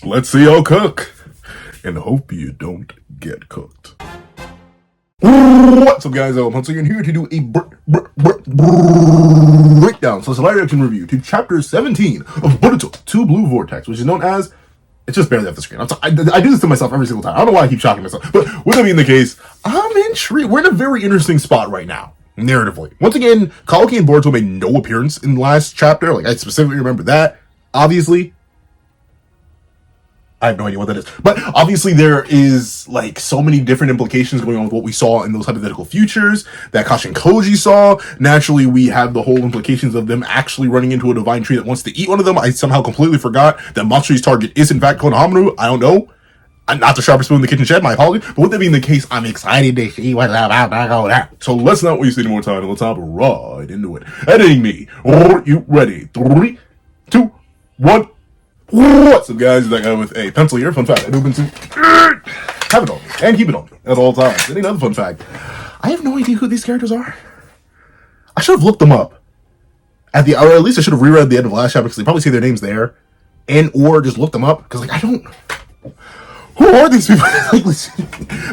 Let's see y'all cook. And hope you don't get cooked. What's up, guys? I'm once again here to do a breakdown / live action review to chapter 17 of Boruto 2 Blue Vortex, which is known as... It's just barely off the screen. I do this to myself every single time. I don't know why I keep shocking myself. But with that being the case, I'm intrigued. We're in a very interesting spot right now, narratively. Once again, Kawaki and Boruto made no appearance in the last chapter. Like, I specifically remember that. Obviously, I have no idea what that is. But obviously there is, like, so many different implications going on with what we saw in those hypothetical futures that Kashi and Koji saw. Naturally, we have the whole implications of them actually running into a divine tree that wants to eat one of them. I somehow completely forgot that Matsuri's target is, in fact, Konohamaru. I don't know. I'm not the sharpest spoon in the kitchen shed, my apologies. But with that being the case, I'm excited to see what's about that. So let's not waste any more time, and let's hop right into it. Editing me. Are you ready? 3, 2, 1... What's up, guys? That guy with a pencil here. Fun fact, I do to have it on me and keep it on me at all times. And another fun fact, I have no idea who these characters are. I should have looked them up or at least I should have reread the end of last chapter, because they probably see their names there, and or just look them up, because like I don't. Who are these people? Like,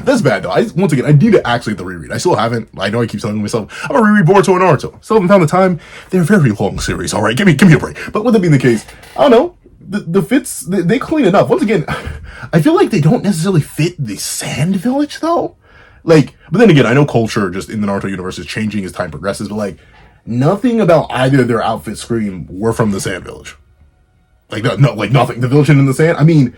that's bad though. Once again, I need to actually have to reread. I still haven't. I know I keep telling myself I'm gonna reread Boruto and Naruto. Still haven't found the time. They're very long series. All right, give me a break. But with that being the case, I don't know. The fits, they clean enough. Once again, I feel like they don't necessarily fit the Sand Village, though. Like, but then again, I know culture just in the Naruto universe is changing as time progresses, but like, nothing about either of their outfits scream we're from the Sand Village. Like, no, like nothing. The village in the sand. I mean,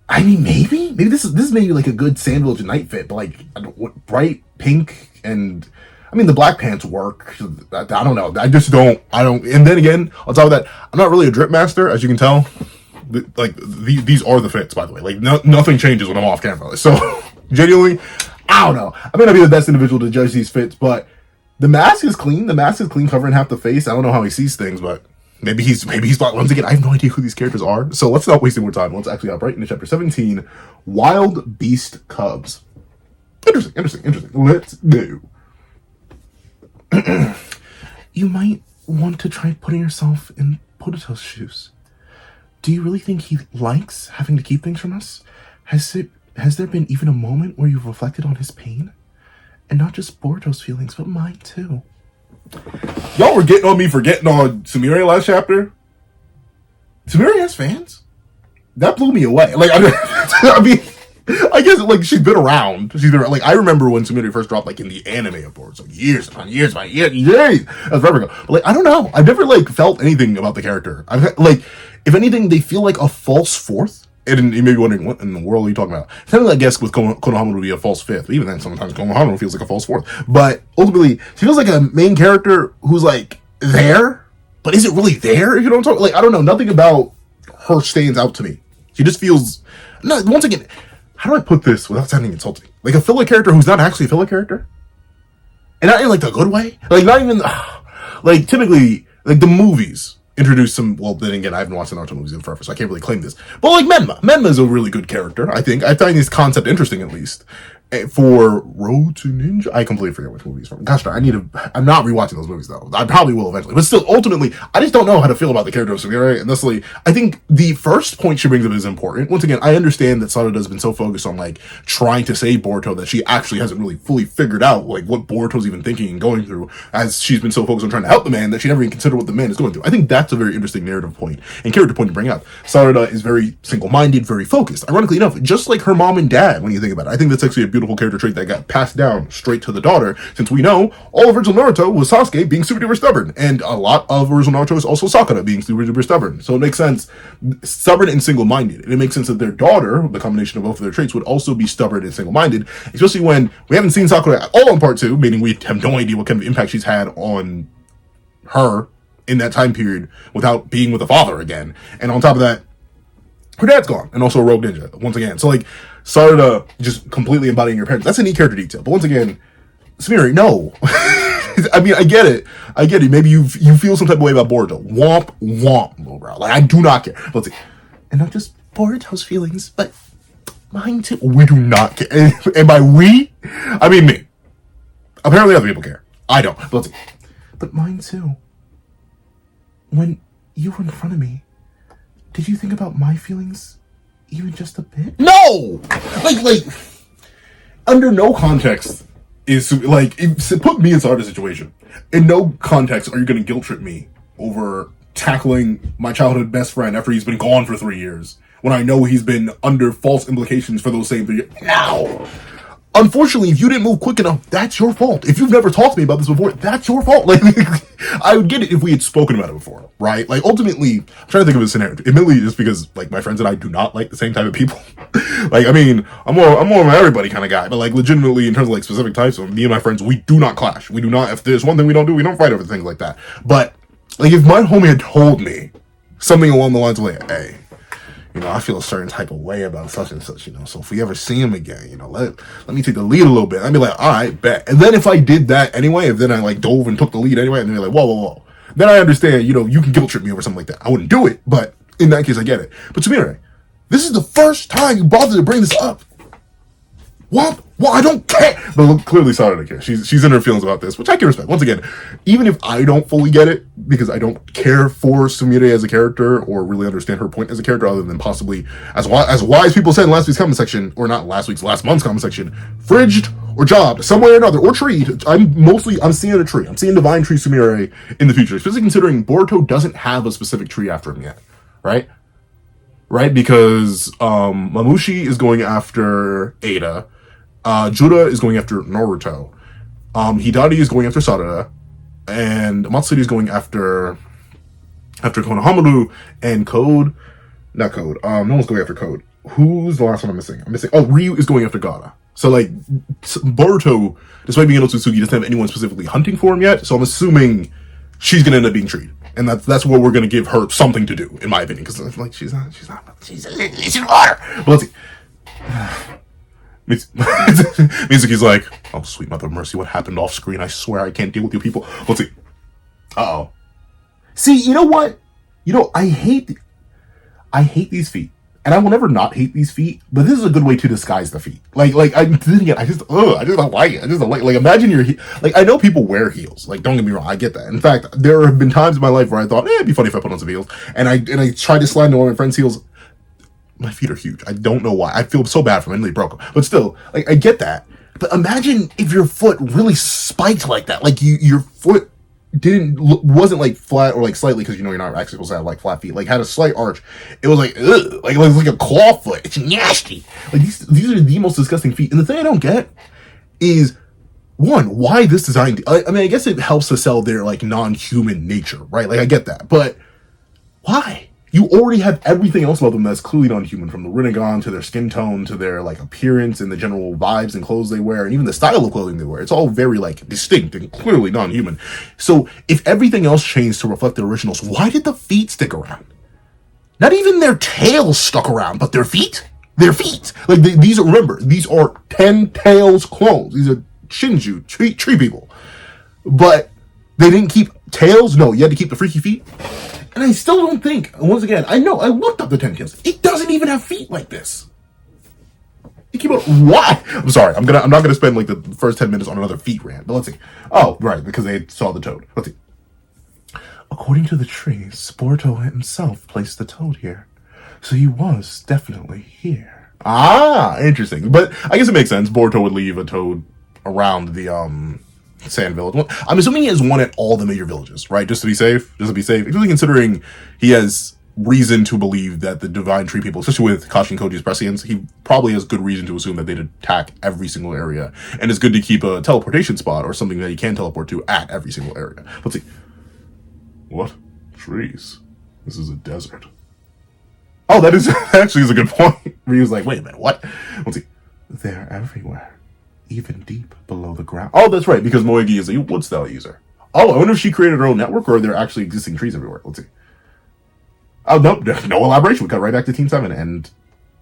maybe this is maybe like a good Sand Village night fit, but like, bright pink and. I mean, the black pants work. I don't know. I don't. And then again, on top of that, I'm not really a drip master, as you can tell. Like, these are the fits, by the way. Like, nothing changes when I'm off camera. So, genuinely, I don't know. I may not be the best individual to judge these fits, but the mask is clean. The mask is clean, covering half the face. I don't know how he sees things, but maybe he's once again, I have no idea who these characters are. So let's not waste any more time. Let's actually hop right into chapter 17, Wild Beast Cubs. Interesting. Let's go. You might want to try putting yourself in Boruto's shoes. Do you really think he likes having to keep things from us? Has there been even a moment where you've reflected on his pain? And not just Boruto's feelings, but mine too. Y'all were getting on me for getting on Sumire last chapter. Sumire has fans? That blew me away. Like, I mean... I guess, like, she's been around. Like, I remember when Sumire first dropped, like, in the anime, of course. Like, years. That's forever ago. But, like, I don't know. I've never, like, felt anything about the character. Like, if anything, they feel like a false fourth. And you may be wondering, what in the world are you talking about? Technically, I guess with Konohamaru would be a false fifth. But even then, sometimes Konohamaru feels like a false fourth. But, ultimately, she feels like a main character who's, like, there. But is it really there, if you don't talk? Like, I don't know. Nothing about her stands out to me. She just feels... No, once again... How do I put this without sounding insulting? Like a filler character who's not actually a filler character? And not in like the good way? Like not even... Like typically, like the movies introduce some... Well, then again, I haven't watched the Naruto movies in forever, so I can't really claim this. But like Menma. Menma is a really good character, I think. I find this concept interesting, at least. For Road to Ninja... I completely forget which movie it's from. Gosh, I'm not rewatching those movies, though. I probably will eventually. But still, ultimately, I just don't know how to feel about the character of Sumire. And thusly, I think the first point she brings up is important. Once again, I understand that Sarada's been so focused on, like, trying to save Boruto that she actually hasn't really fully figured out, like, what Boruto's even thinking and going through, as she's been so focused on trying to help the man that she never even considered what the man is going through. I think that's a very interesting narrative point and character point to bring up. Sarada is very single-minded, very focused. Ironically enough, just like her mom and dad, when you think about it. I think that's actually a beautiful character trait that got passed down straight to the daughter, since we know all of original Naruto was Sasuke being super duper stubborn, and a lot of original Naruto is also Sakura being super duper stubborn. So it makes sense, stubborn and single-minded. And it makes sense that their daughter, the combination of both of their traits, would also be stubborn and single-minded, especially when we haven't seen Sakura at all in part 2, meaning we have no idea what kind of impact she's had on her in that time period without being with a father again. And on top of that, her dad's gone, and also a rogue ninja, once again. So, like, Sarada just completely embodying your parents. That's a neat character detail. But once again, Sumire, no. I mean, I get it. Maybe you feel some type of way about Boruto. Womp, little bro. Like, I do not care. Let's see. And not just Boruto's feelings, but mine too. We do not care. And by we, I mean me. Apparently other people care. I don't. But let's see. But mine too. When you were in front of me, Did you think about my feelings even just a bit? No! Like, under no context is, like, put me inside a situation. In no context are you gonna guilt trip me over tackling my childhood best friend after he's been gone for 3 years, when I know he's been under false implications for those same 3 years. No! Unfortunately, if you didn't move quick enough, that's your fault. If you've never talked to me about this before, that's your fault. Like, I would get it if we had spoken about it before, right? Like, ultimately, I'm trying to think of a scenario. Admittedly, just because, like, my friends and I do not like the same type of people. Like, I mean, I'm more of an everybody kind of guy, but, like, legitimately, in terms of, like, specific types, of me and my friends, we do not clash. We do not, if there's one thing we don't do, we don't fight over things like that. But, like, if my homie had told me something along the lines of, like, hey, you know, I feel a certain type of way about such and such, you know, so if we ever see him again, you know, let me take the lead a little bit. I'd be like, all right, bet. And then if I did that anyway, if then I, like, dove and took the lead anyway, and they're like, whoa, then I understand, you know, you can guilt trip me over something like that. I wouldn't do it, but in that case, I get it. But Sumire, this is the first time you bothered to bring this up. What? Well, I don't care. But clearly Sarada cares. She's in her feelings about this, which I can respect. Once again, even if I don't fully get it, because I don't care for Sumire as a character or really understand her point as a character, other than possibly, as wise people said in last week's comment section, or not last week's, last month's comment section, fridged or jobbed, some way or another, or treed. I'm seeing a tree. I'm seeing Divine Tree Sumire in the future, especially considering Boruto doesn't have a specific tree after him yet, right? Right? Because Mamushi is going after Ada. Jura is going after Naruto. Hidari is going after Sarada. And Matsuri is going after Konohamaru and Code. Not Code. No one's going after Code. Who's the last one I'm missing? Ryu is going after Gaara. So, like, Boruto, despite being Otsutsuki, doesn't have anyone specifically hunting for him yet. So I'm assuming she's gonna end up being treated. And that's what we're gonna give her something to do, in my opinion. Because, like, she's a little water. But let's see. Mizuki's like, oh, sweet mother of mercy, what happened off screen? I swear I can't deal with you people. Let's see. Uh-oh. See, you know what? You know, I hate these feet. And I will never not hate these feet, but this is a good way to disguise the feet. I just don't like it. I just don't like imagine like, I know people wear heels. Like, don't get me wrong, I get that. In fact, there have been times in my life where I thought, it'd be funny if I put on some heels. And I tried to slide into one of my friend's heels. My feet are huge. I don't know why. I feel so bad for them. I nearly broke them. But still, like, I get that. But imagine if your foot really spiked like that. Like, your foot wasn't like flat or like slightly, because you know you're not actually supposed to have like flat feet. Like, had a slight arch. It was like, ugh, like it was like a claw foot. It's nasty. Like, these are the most disgusting feet. And the thing I don't get is, one, why this design? I mean, I guess it helps to sell their like non-human nature, right? Like, I get that, but why? You already have everything else about them that's clearly non-human, from the Rinnegan to their skin tone to their like appearance and the general vibes and clothes they wear, and even the style of clothing they wear. It's all very like distinct and clearly non-human. So if everything else changed to reflect the originals, why did the feet stick around? Not even their tails stuck around, but their feet. Their feet. Like, these are 10 tails clones. These are Shinju, tree people. But they didn't keep tails? No, you had to keep the freaky feet? And I still don't think, once again, I know, I looked up the 10 tails. It doesn't even have feet like this. You keep on, why? I'm sorry, I'm not gonna spend like the first 10 minutes on another feet rant, but let's see. Oh, right, because they saw the toad. Let's see. According to the trees, Boruto himself placed the toad here. So he was definitely here. Ah, interesting. But I guess it makes sense. Boruto would leave a toad around the, Sand Village. I'm assuming he has one at all the major villages, right? Just to be safe. Especially considering he has reason to believe that the Divine Tree people, especially with Kashi and Koji's prescience, he probably has good reason to assume that they'd attack every single area. And it's good to keep a teleportation spot or something that you can teleport to at every single area. Let's see. What? Trees? This is a desert. Oh, that actually is a good point. He was like, wait a minute, what? Let's see. They're everywhere. Even deep below the ground. Oh, that's right, because Moegi is a wood style user. Oh, I wonder if she created her own network, or are there actually existing trees everywhere? Let's see. Oh, no elaboration. We cut right back to Team 7 and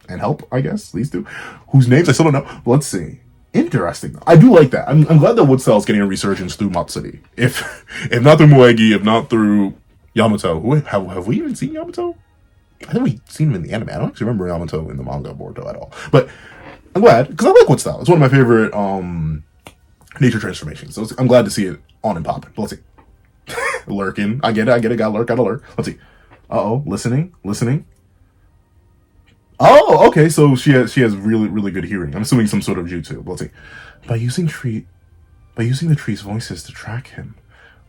help, I guess, these two. Whose names I still don't know. Let's see. Interesting. I do like that. I'm glad that wood style is getting a resurgence through Matsuri. If not through Moegi, if not through Yamato. Have we even seen Yamato? I think we've seen him in the anime. I don't actually remember Yamato in the manga Boruto at all. But I'm glad, because I like wood style. It's one of my favorite nature transformations. So I'm glad to see it on and popping. But let's see. Lurking. I get it. Gotta lurk. Let's see. Uh-oh. Listening. Oh, okay. So she has really really good hearing. I'm assuming some sort of jutsu. Let's see. By using the tree's voices to track him,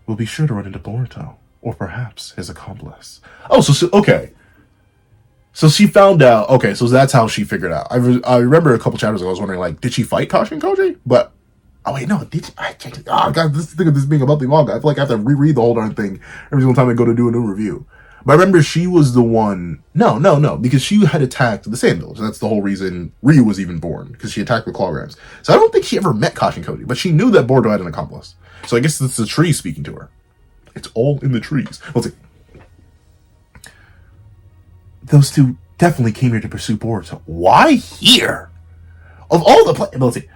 we'll be sure to run into Boruto, or perhaps his accomplice. Oh, okay. So she found out. Okay, so that's how she figured out. I remember a couple chapters ago. I was wondering, like, did she fight Kashi and Koji? But oh wait, no, did she? I can't. Oh god, this thing of this being about the manga. I feel like I have to reread the whole darn thing every single time I go to do a new review. But I remember she was the one. No, because she had attacked the Sand Village. That's the whole reason Ryu was even born, because she attacked the Clawgrams. So I don't think she ever met Kashi and Koji, but she knew that Boruto had an accomplice. So I guess it's the tree speaking to her. It's all in the trees. Let's see. Those two definitely came here to pursue Boruto. Why here? Of all the Let's see.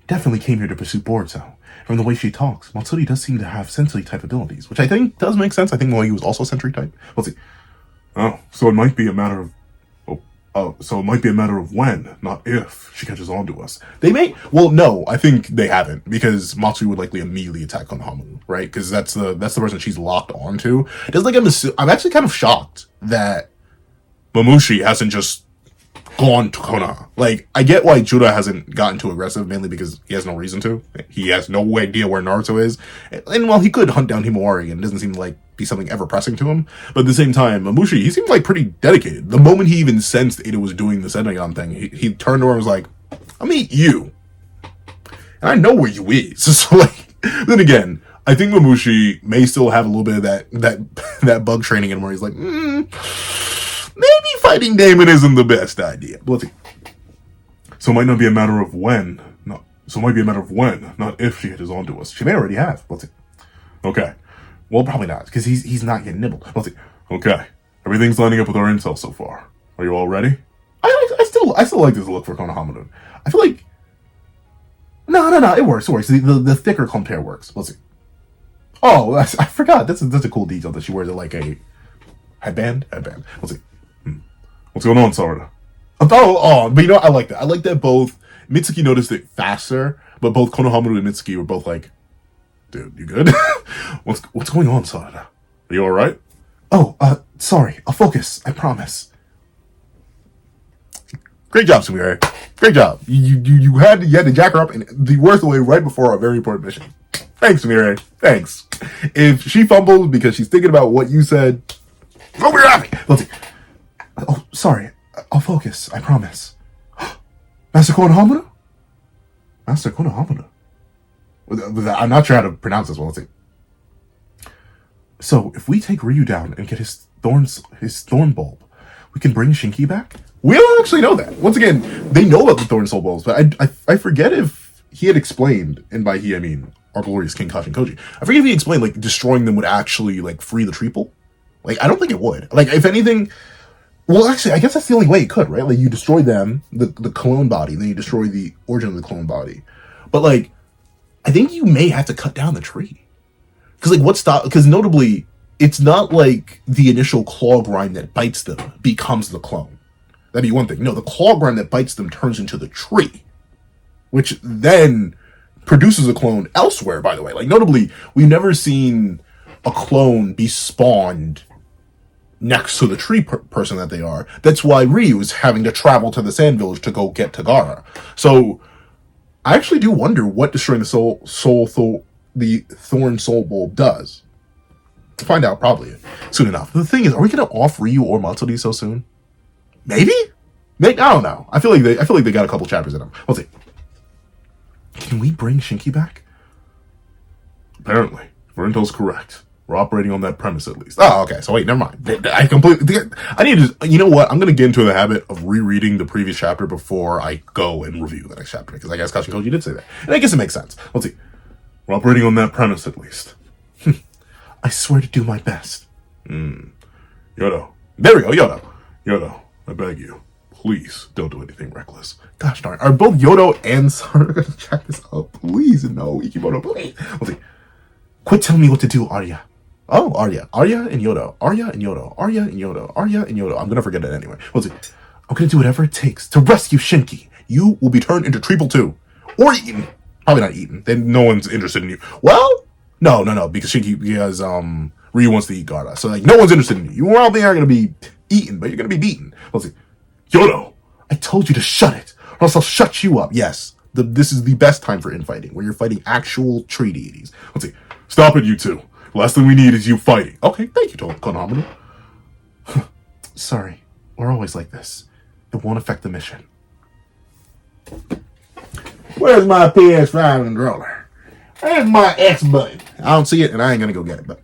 Definitely came here to pursue Boruto. From the way she talks, Matsuri does seem to have sensory type abilities, which I think does make sense. I think he was also sensory type. Let's see. Oh, so it might be a matter of so it might be a matter of when, not if, she catches on to us. They may. Well, no, I think they haven't, because Matsuri would likely immediately attack Konohamaru, right? Because that's the person she's locked onto. Just like I'm actually kind of shocked that Mamushi hasn't just gone to Konoha. Like, I get why Jura hasn't gotten too aggressive, mainly because he has no reason to. He has no idea where Naruto is. And while he could hunt down Himawari, and it doesn't seem like be something ever pressing to him, but at the same time, Mamushi, he seemed like pretty dedicated. The moment he even sensed Ada was doing the Sennagon thing, he turned to her and was like, I'll meet you. And I know where you is. So like, then again, I think Mamushi may still have a little bit of that bug training in him where he's like, maybe fighting Damon isn't the best idea. But let's see. So it might not be a matter of when, not if she catches on to us. She may already have. Let's see. Okay. Well, probably not, because he's not getting nibbled. Let's see. Okay. Everything's lining up with our intel so far. Are you all ready? I still like this look for Konohamaru. I feel like no, it works. The thicker compare works. Let's see. Oh, I forgot. That's a cool detail that she wears like a headband. Let's see. What's going on, Sarada? But you know what? I like that. I like that both Mitsuki noticed it faster, but both Konohamaru and Mitsuki were both like, dude, you good? What's going on, Sarada? Are you alright? Oh, sorry. I'll focus. I promise. Great job, Sumire. Great job. You had to jack her up in the worst way right before a very important mission. Thanks, Sumire. Thanks. If she fumbles because she's thinking about what you said, go be happy. Let's see. Oh, sorry. I'll focus. I promise. Master Konohamaru? Master Konohamaru? I'm not sure how to pronounce this one. Let's see. So, if we take Ryu down and get his thorn bulb, we can bring Shinki back? We don't actually know that. Once again, they know about the thorn soul bulbs, but I forget if he had explained, and by he I mean our glorious King Kashi and Koji. I forget if he explained like destroying them would actually like free the triple. Like, I don't think it would. Like, if anything. Well, actually, I guess that's the only way it could, right? Like, you destroy them, the clone body, then you destroy the origin of the clone body. But, like, I think you may have to cut down the tree. Because, like, because notably, it's not like the initial claw grind that bites them becomes the clone. That'd be one thing. No, the claw grind that bites them turns into the tree. Which then produces a clone elsewhere, by the way. Like, notably, we've never seen a clone be spawned next to the tree person that they are. That's why Ryu is having to travel to the Sand Village to go get Tagara. So I actually do wonder what destroying the thorn soul bulb does. We'll find out probably soon enough. The thing is, are we gonna off Ryu or Matsuri so soon? Maybe? I don't know. I feel like they got a couple chapters in them. Let's see. Can we bring Shinki back? Apparently, if our intel's correct. We're operating on that premise at least. Oh, okay. So wait, never mind. I need to, you know what? I'm going to get into the habit of rereading the previous chapter before I go and review the next chapter. Because I guess Kashi and Koji did say that. And I guess it makes sense. Let's see. We're operating on that premise at least. I swear to do my best. Yodo. There we go, Yodo. Yodo, I beg you. Please don't do anything reckless. Gosh darn. Are both Yodo and Sarada going to check this out? Please, no. Ikimoto, please. Let's see. Quit telling me what to do, Arya. Oh, Arya. Arya and Yodo. Arya and Yodo. Arya and Yodo. Arya and Yodo. I'm going to forget it anyway. Let's see. I'm going to do whatever it takes to rescue Shinki. You will be turned into Triple Two. Or eaten. Probably not eaten. Then no one's interested in you. Well, no. Because Ryu wants to eat Gaara. So, like, no one's interested in you. You probably aren't going to be eaten, but you're going to be beaten. Let's see. Yodo, I told you to shut it, or else I'll shut you up. Yes, this is the best time for infighting, where you're fighting actual tree deities. Let's see. Stop it, you two. The last thing we need is you fighting. Okay, thank you, Konohamaru. Sorry, we're always like this. It won't affect the mission. Where's my PS5 controller? Where's my X button? I don't see it, and I ain't gonna go get it, but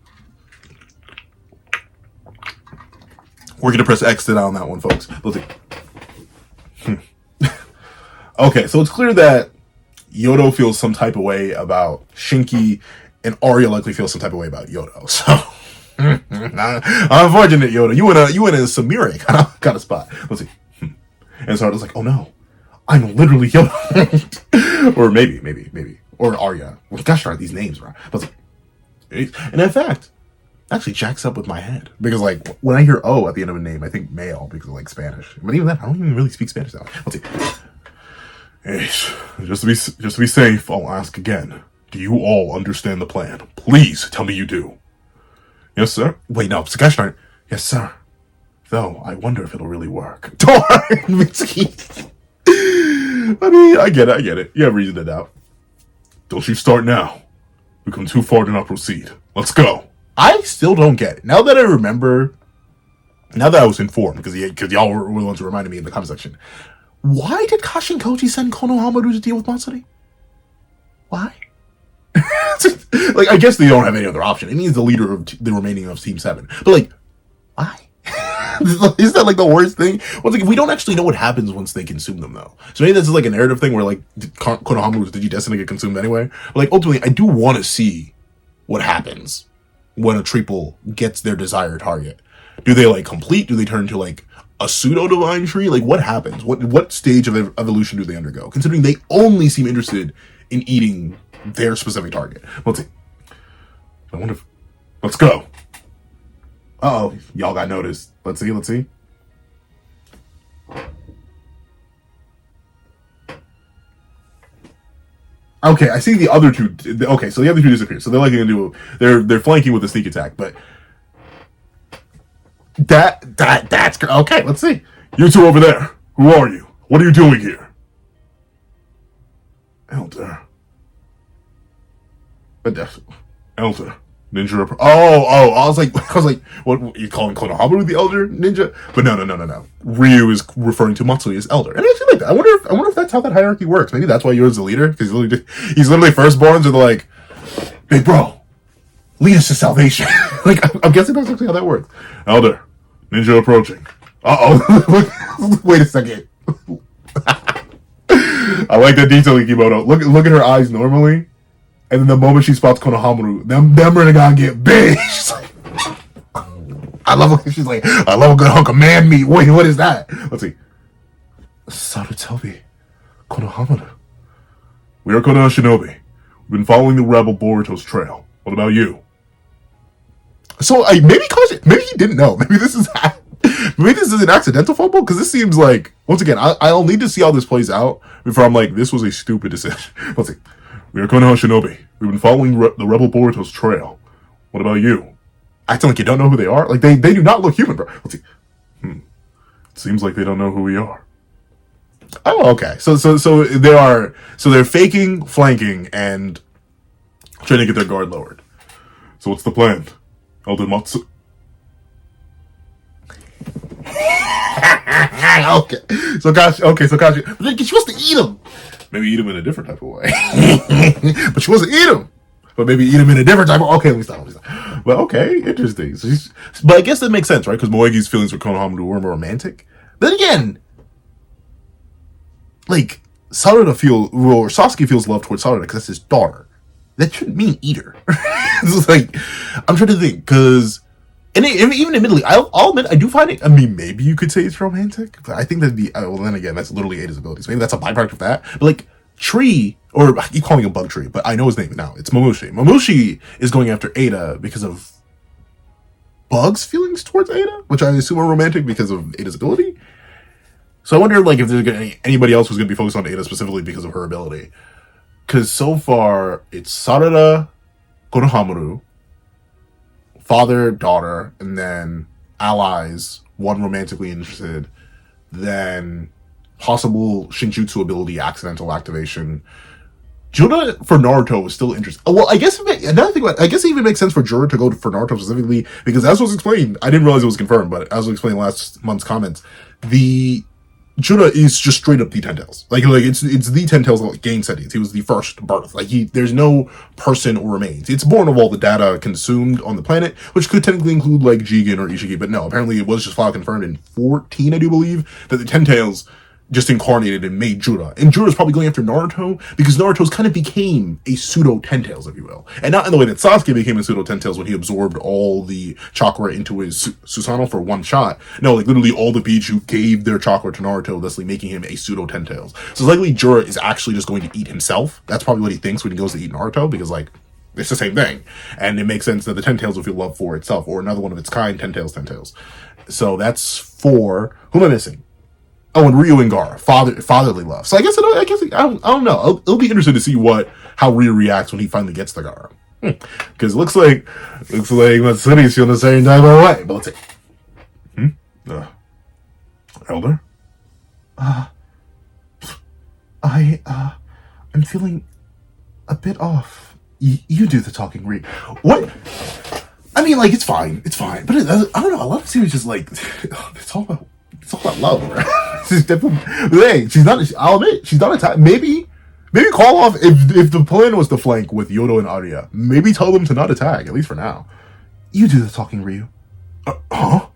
we're gonna press X on that one, folks. Let's see. Okay, so it's clear that Yodo feels some type of way about Shinki, and Arya likely feels some type of way about Yodo. So, unfortunate, Yodo. You in a Sumire kind of spot. Let's see. And so I was like, oh no, I'm literally Yodo. Or maybe. Or Arya. Well, gosh darn these names, bro. But and in fact, actually jacks up with my head. Because like when I hear O at the end of a name, I think male because of like Spanish. But even that, I don't even really speak Spanish now. Let's see. Hey, just to be safe, I'll ask again. Do you all understand the plan? Please tell me you do. Yes, sir. Wait, no, gosh darn. Yes, sir. Though I wonder if it'll really work. Darn, Mitsuki. I mean, I get it. You have reason to doubt. Don't you start now. We've come too far to not proceed. Let's go. I still don't get it. Now that I remember, now that I was informed, because y'all were the ones who reminded me in the comment section, why did Kashin Koji send Konohamaru to deal with Matsuri? Why? Like, I guess they don't have any other option. It means the leader of the remaining of Team 7. But, like, why? Isn't that, like, the worst thing? Well, like, we don't actually know what happens once they consume them, though. So maybe this is, like, a narrative thing where, like, Konohamaru's Digidestined to get consumed anyway. But, like, ultimately, I do want to see what happens when a triple gets their desired target. Do they, like, complete? Do they turn into, like, a pseudo-divine tree? Like, what happens? What stage of evolution do they undergo? Considering they only seem interested in eating their specific target. Let's see. I wonder if... Let's go. Uh-oh. Y'all got noticed. Let's see. Okay, I see the other two... Okay, so the other two disappear. So they're like going to do... They're flanking with a sneak attack, but... That's... Okay, let's see. You two over there. Who are you? What are you doing here? Elder. Elder. Ninja. I was like, what, you calling Konohamaru the Elder Ninja? But no. Ryu is referring to Matsui as Elder. And I actually like that. I wonder if that's how that hierarchy works. Maybe that's why Yoda's the leader, because he's literally firstborn, so they're like, big bro, lead us to salvation. Like, I'm guessing that's actually how that works. Elder, Ninja approaching. Wait a second. I like that detail, Ikimoto. Look at her eyes normally. And then the moment she spots Konohamaru, them are gonna get big. She's like, I love a good hunk of man meat. Wait, what is that? Let's see. Sarutobi, Konohamaru. We are Konoha Shinobi. We've been following the rebel Boruto's trail. What about you? So maybe he didn't know. Maybe this is an accidental fumble, because this seems like, once again, I'll need to see how this plays out before I'm like, this was a stupid decision. Let's see. We are Konoha Shinobi. We've been following the rebel Boruto's trail. What about you? Acting like you don't know who they are? Like, they do not look human, bro. Let's see. It seems like they don't know who we are. Oh, okay. So they're faking, flanking, and trying to get their guard lowered. So what's the plan? Elder Matsu... So Kashi, she wants to eat him. Maybe eat him in a different type of way. But she wants to eat him. But maybe eat him in a different type of... Okay, let me stop. But okay, interesting. But I guess that makes sense, right? Because Moegi's feelings for Konohamaru were more romantic. Then again, like, Sasuke feels love towards Sarada because that's his daughter. That shouldn't mean eater. It's like, I'm trying to think, because... And even admittedly, I'll admit, I do find it, I mean, maybe you could say it's romantic, but I think that'd be, well, then again, that's literally Ada's abilities. Maybe that's a byproduct of that. But, like, Tree, or I keep calling him Bug Tree, but I know his name now. It's Momoshi. Momoshi is going after Ada because of Bug's feelings towards Ada, which I assume are romantic because of Ada's ability. So I wonder, like, if there's anybody else who's going to be focused on Ada specifically because of her ability. Because so far, it's Sarada, Konohamaru, father, daughter, and then allies, one romantically interested, then possible Shinjutsu ability accidental activation. Jura for Naruto is still interesting. Well, I guess another thing I guess it even makes sense for Jura to go for Naruto specifically, because as was explained, I didn't realize it was confirmed, but as was explained last month's comments, the Jura is just straight up the Ten Tails. Like it's the Ten Tails like, game settings. He was the first birth. Like there's no person or remains. It's born of all the data consumed on the planet, which could technically include like Jigen or Ishiki, but no, apparently it was just file confirmed in 14, I do believe, that the Ten Tails just incarnated and made Jura. And Jura's probably going after Naruto because Naruto's kind of became a pseudo Ten Tails, if you will. And not in the way that Sasuke became a pseudo Ten Tails when he absorbed all the chakra into his Susanoo for one shot. No, like literally all the Biju gave their chakra to Naruto, thusly making him a pseudo Ten Tails. So it's likely Jura is actually just going to eat himself. That's probably what he thinks when he goes to eat Naruto, because like, it's the same thing. And it makes sense that the Ten Tails will feel love for itself, or another one of its kind, Ten Tails, Ten Tails. So that's 4. Who am I missing? Oh, and Ryu and Gaara, fatherly love. So I guess I don't know. It'll be interesting to see how Ryu reacts when he finally gets the Gaara, because it looks like Matsuri's feeling the same type of way. But let's see. Elder, I'm feeling a bit off. You do the talking, Ryu. What? I mean, like it's fine, but I don't know. A lot of series just like it's all about love, right? Hey, she's not. I'll admit, she's not attacked. Maybe call off if the plan was to flank with Yodo and Arya. Maybe tell them to not attack, at least for now. You do the talking, Ryu. Huh?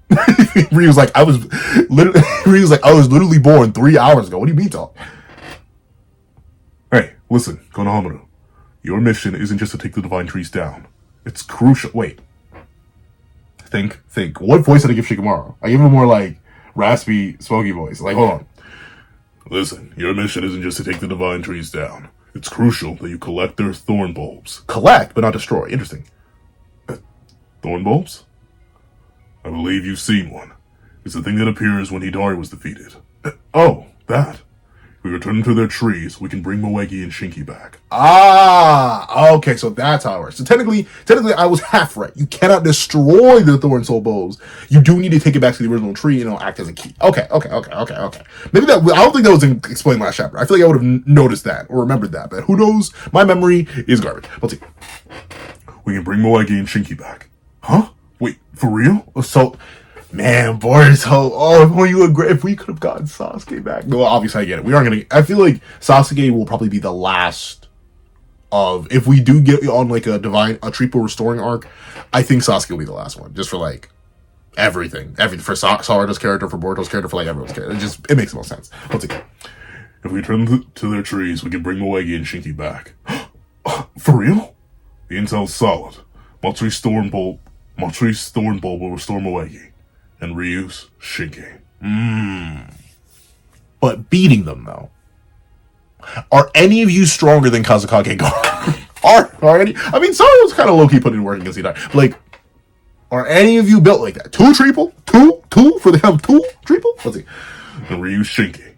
Ryu's like, I was literally born 3 hours ago. What do you mean, talk? Hey, listen, Konohamaru. Your mission isn't just to take the divine trees down. It's crucial. Wait. Think. What voice did I give Shikamaru? I gave him a more like raspy, smoky voice. Like, hold on. Listen, your mission isn't just to take the divine trees down. It's crucial that you collect their thorn bulbs. Collect, but not destroy. Interesting. Thorn bulbs? I believe you've seen one. It's the thing that appears when Hidari was defeated. Oh, that. If we return them to their trees, we can bring Moegi and Shinki back. Okay, so that's how it works. So technically, I was half right. You cannot destroy the Thorn Soul Bulbs. You do need to take it back to the original tree and it'll act as a key. Okay. Maybe I don't think that was explained last chapter. I feel like I would have noticed that or remembered that, but who knows? My memory is garbage. Let's see. We can bring Moegi and Shinki back. Huh? Wait, for real? So... Man, Boruto. If we could have gotten Sasuke back. Well, obviously I get it. We aren't gonna. I feel like Sasuke will probably be the last of. If we do get on like a triple restoring arc, I think Sasuke will be the last one, just for like everything for Sarada's character, for Boruto's character, for like everyone's character. It makes the most sense. Let's see. If we return to their trees, we can bring Moegi and Shinki back. For real? The intel's solid. Matsuri's thorn bulb will restore Moegi. And Ryu's Shinki. But beating them, though. Are any of you stronger than Kazukage Gaara? Are any? I mean, Sora was kind of low-key putting in work against Hidari. Like, are any of you built like that? Two triple? Two? For them, two triple? Let's see. And Ryu's Shinki.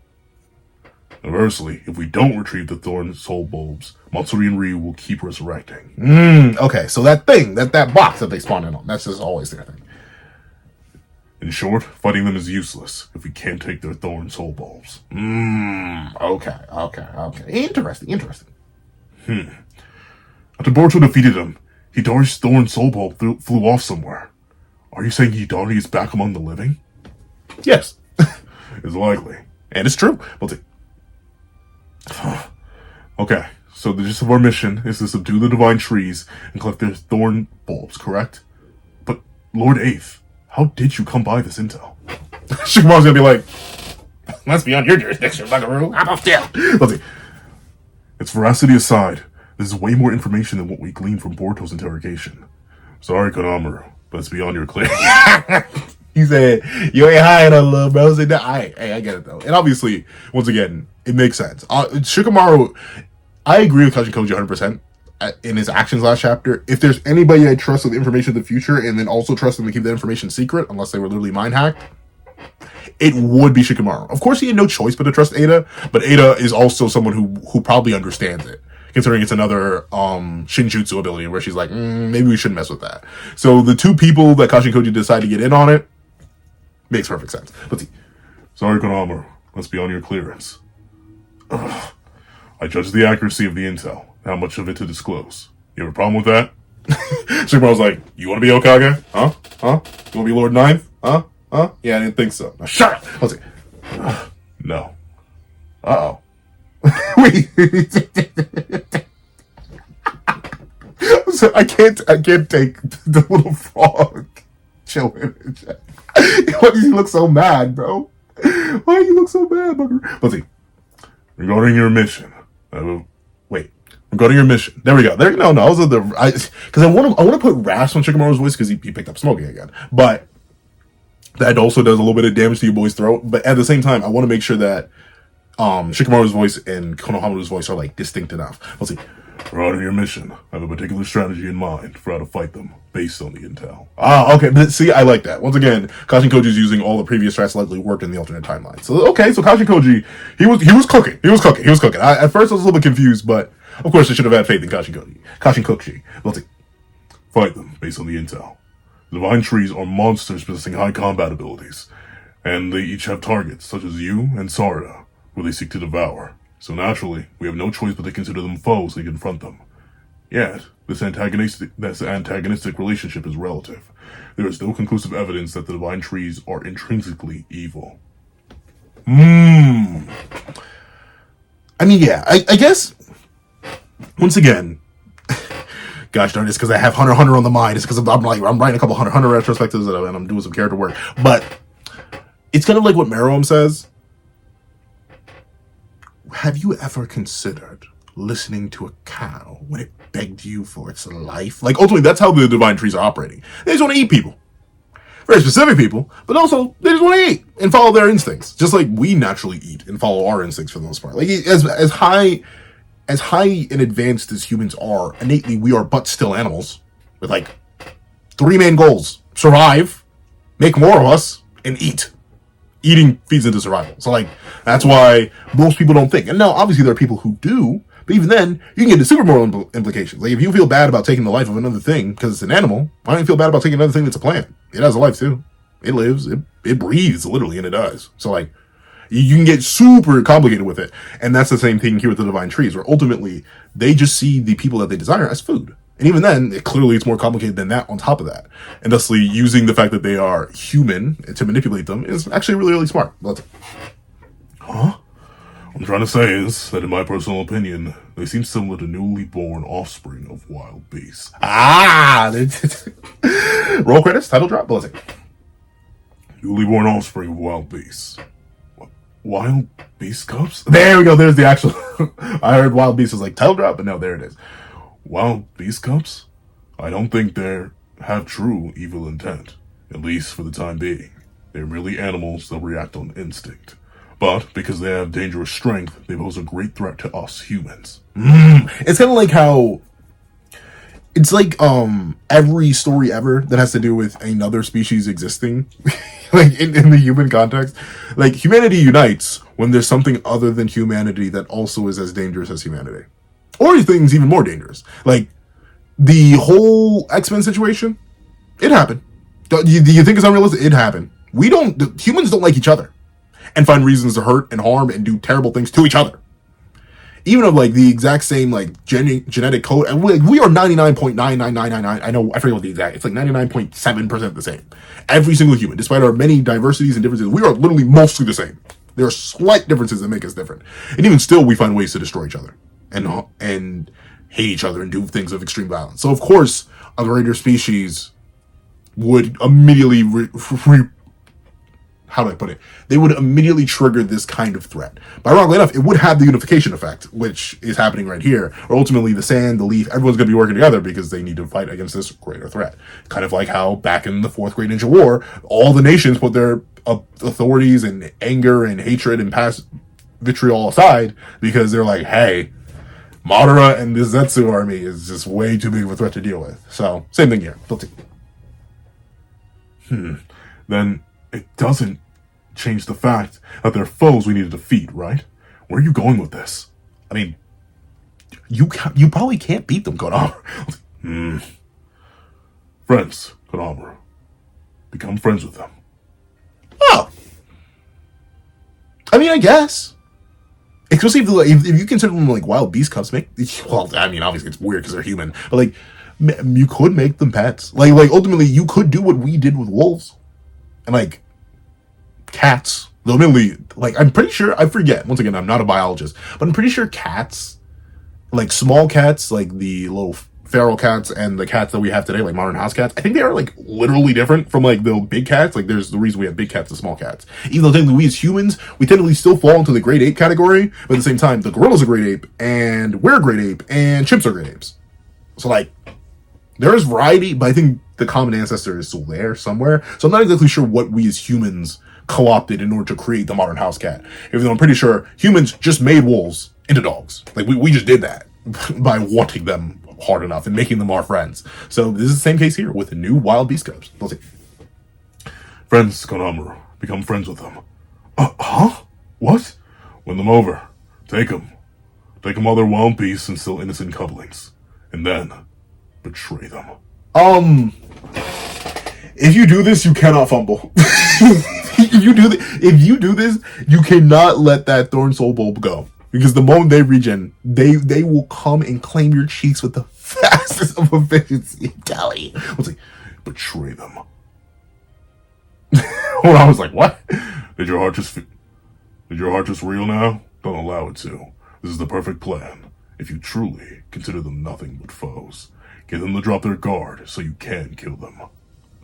Conversely, if we don't retrieve the Thorn Soul Bulbs, Matsuri and Ryu will keep resurrecting. Okay, so that thing, that box that they spawn in on, that's just always their thing. In short, fighting them is useless if we can't take their Thorn Soul Bulbs. Okay. Interesting. After Boruto defeated him, Hidari's Thorn Soul Bulb flew off somewhere. Are you saying Hidari is back among the living? Yes. It's likely. And it's true. We'll see. Okay, so the gist of our mission is to subdue the divine trees and collect their thorn bulbs, correct? But, Lord Eighth, how did you come by this intel? Shikamaru's gonna be like, that's beyond your jurisdiction, Buckaroo. I'm off there. Let's see. Its veracity aside, this is way more information than what we gleaned from Boruto's interrogation. Sorry, Konohamaru, but it's beyond your clear. He said, you ain't high enough, little bro. I said, I get it, though. And obviously, once again, it makes sense. Shikamaru, I agree with Kajikoji 100%. In his actions last chapter, if there's anybody I trust with information of the future and then also trust them to keep that information secret, unless they were literally mind hacked, it would be Shikamaru. Of course, he had no choice but to trust Ada, but Ada is also someone who probably understands it, considering it's another Shinjutsu ability where she's like, maybe we shouldn't mess with that. So the two people that Kajikoji decided to get in on it makes perfect sense. Let's see. Sorry, Konohamaru, must be on your clearance. Ugh. I judge the accuracy of the intel, how much of it to disclose. You have a problem with that? Shikamaru's like, you want to be Hokage? Huh? You want to be Lord Ninth? Huh? Yeah, I didn't think so. Now shut up! I was like, no. Uh-oh. Wait. So I can't take the little frog chilling. Why does he look so mad, bro? Why do you look so mad, bugger? Let's see. Regarding your mission. Wait. Regarding your mission. There we go. No, I was because I want to put rasp on Shikamaru's voice because he picked up smoking again. But that also does a little bit of damage to your boy's throat. But at the same time, I want to make sure that Shikamaru's voice and Konohamaru's voice are like distinct enough. Let's see. Regarding your mission, I have a particular strategy in mind for how to fight them based on the intel. Okay. But see, I like that. Once again, Kashin Koji's using all the previous strats likely worked in the alternate timeline. So, okay, so Kashin Koji, he was cooking. At first I was a little bit confused, but of course I should have had faith in Kashin Koji. Let's see. Fight them based on the intel. The divine trees are monsters possessing high combat abilities, and they each have targets, such as you and Sarada, who they seek to devour. So naturally, we have no choice but to consider them foes and confront them. Yet, this antagonistic relationship is relative. There is no conclusive evidence that the divine trees are intrinsically evil. I mean, yeah, I guess, once again, gosh darn, it's because I have Hunter x Hunter on the mind. It's because I'm writing a couple Hunter x Hunter retrospectives and I'm doing some character work. But it's kind of like what Meruem says. Have you ever considered listening to a cow when it begged you for its life? Like, ultimately, that's how the divine trees are operating. They just want to eat people. Very specific people, but also, they just want to eat and follow their instincts. Just like we naturally eat and follow our instincts for the most part. Like, as high and advanced as humans are, innately, we are but still animals. With, like, 3 main goals. Survive, make more of us, and eat. Eating feeds into survival. So, like, that's why most people don't think. And now, obviously, there are people who do, but even then, you can get into super moral implications. Like, if you feel bad about taking the life of another thing because it's an animal, why don't you feel bad about taking another thing that's a plant? It has a life, too. It lives. It breathes, literally, and it dies. So, like, you can get super complicated with it. And that's the same thing here with the divine trees, where ultimately, they just see the people that they desire as food. And even then, it's more complicated than that on top of that. And thusly, using the fact that they are human to manipulate them is actually really, really smart. What I'm trying to say is that, in my personal opinion, they seem similar to newly born offspring of wild beasts. Roll credits, title drop, let's see. Newly born offspring of wild beasts. Wild beast cubs? There we go, there's the actual... I heard wild beast was like title drop, but no, there it is. Wild beast cubs? I don't think they have true evil intent, at least for the time being. They're merely animals that react on instinct. But because they have dangerous strength, they pose a great threat to us humans. It's kind of like how... It's like every story ever that has to do with another species existing, like in the human context. Like, humanity unites when there's something other than humanity that also is as dangerous as humanity. Or things even more dangerous. Like, the whole X-Men situation, it happened. Do you think it's unrealistic? It happened. Humans don't like each other. And find reasons to hurt and harm and do terrible things to each other. Even of, like, the exact same, like, genetic code. And we are 99.99999. I know, I forget what the exact. It's like 99.7% the same. Every single human, despite our many diversities and differences, we are literally mostly the same. There are slight differences that make us different. And even still, we find ways to destroy each other. And hate each other and do things of extreme violence. So, of course, a greater species would immediately how do I put it? They would immediately trigger this kind of threat. But ironically enough, it would have the unification effect, which is happening right here. Or ultimately, the sand, the leaf, everyone's going to be working together because they need to fight against this greater threat. Kind of like how back in the Fourth Great Ninja War, all the nations put their authorities and anger and hatred and past vitriol aside because they're like, hey, Madara and the Zetsu army is just way too big of a threat to deal with. So, same thing here. Then it doesn't change the fact that they're foes we need to defeat, right? Where are you going with this? I mean, you probably can't beat them, Konohamaru. Friends, Konohamaru. Become friends with them. Oh! I mean, I guess. Especially if you consider them like wild beast cubs, well, I mean, obviously it's weird because they're human, but like you could make them pets. Like ultimately, you could do what we did with wolves and like cats. Ultimately, like I'm pretty sure I forget. Once again, I'm not a biologist, but I'm pretty sure cats, like small cats, like the little feral cats and the cats that we have today, like modern house cats, I think they are like literally different from like the big cats. Like there's the reason we have big cats and small cats. Even though technically we as humans, we technically still fall into the great ape category, but at the same time, the gorilla's a great ape, and we're a great ape, and chimps are great apes. So like, there is variety, but I think the common ancestor is still there somewhere. So I'm not exactly sure what we as humans co-opted in order to create the modern house cat. Even though I'm pretty sure humans just made wolves into dogs. Like we just did that by wanting them hard enough and making them our friends. So this is the same case here with the new wild beast cubs. Let's see. Friends, Konohamaru. Become friends with them. Huh? What? Win them over. Take them. Take them while they're wild beasts and still innocent couplings. And then betray them. If you do this, you cannot fumble. If you do this, you cannot let that thorn soul bulb go. Because the moment they regen, they will come and claim your cheeks with the fastest of efficiency. Kelly. I was like, betray them. When I was like, what? Did your heart just reel now? Don't allow it to. This is the perfect plan. If you truly consider them nothing but foes, get them to drop their guard so you can kill them.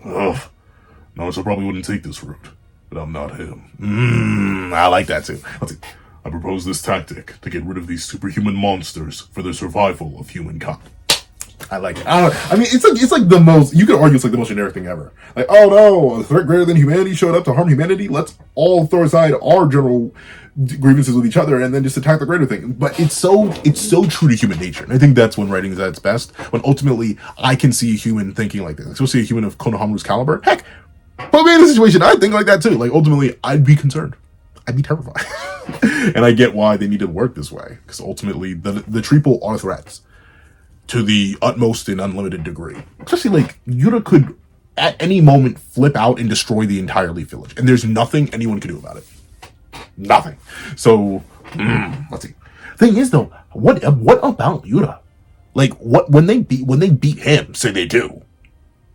Ugh. Naruto probably wouldn't take this route, but I'm not him. I like that too. Let's see. I propose this tactic to get rid of these superhuman monsters for the survival of humankind. I like it. I mean, it's like the most, you could argue it's like the most generic thing ever. Like, oh no, a threat greater than humanity showed up to harm humanity. Let's all throw aside our general grievances with each other and then just attack the greater thing. But it's so true to human nature. And I think that's when writing is at its best. When ultimately I can see a human thinking like this. Especially a human of Konohamaru's caliber. Heck, put me in a situation, I'd think like that too. Like ultimately, I'd be concerned. I'd be terrified. And I get why they need to work this way. Because ultimately, the triple are threats. To the utmost and unlimited degree. Especially like, Jura could at any moment flip out and destroy the entire Leaf Village. And there's nothing anyone can do about it. Nothing. So, let's see. Thing is though, what about Jura? Like, when they beat him, say they do,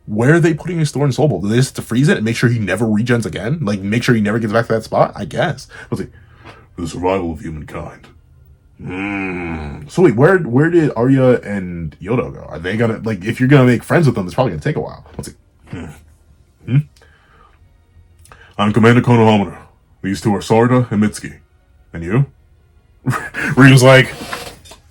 where are they putting his Thorn Soul Bolt? Do they just have to freeze it and make sure he never regens again? Like, make sure he never gets back to that spot? I guess. Let's see. For the survival of humankind. So wait, where did Arya and Yodo go? Are they gonna, like, if you're gonna make friends with them, it's probably gonna take a while. Let's see. I'm Commander Konohamaru. These two are Sarda and Mitsuki. And you? Ryu's like,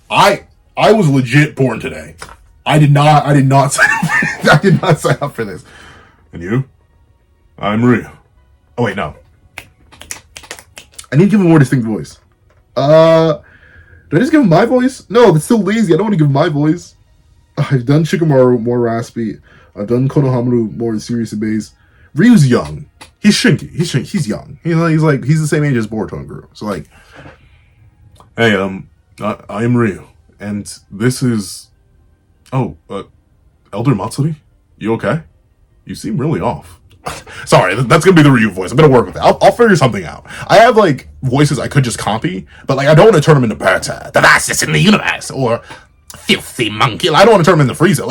I was legit born today. I did not sign up I did not sign up for this. And you? I'm Ryu. Oh wait, no. I need to give him a more distinct voice. Do I just give him my voice? No, that's still lazy. I don't want to give him my voice. I've done Shikamaru more raspy. I've done Konohamaru more serious and bass. Ryu's young. He's shinky. He's young. He's the same age as Boruto and Guru. So like, hey, I am Ryu, and this is, Elder Matsuri. You okay? You seem really off. Sorry, that's gonna be the Ryu voice. I'm gonna work with it. I'll figure something out. I have like voices I could just copy, but like I don't want to turn them into Berta, the fastest in the universe, or filthy monkey. I don't want to turn them into Frieza.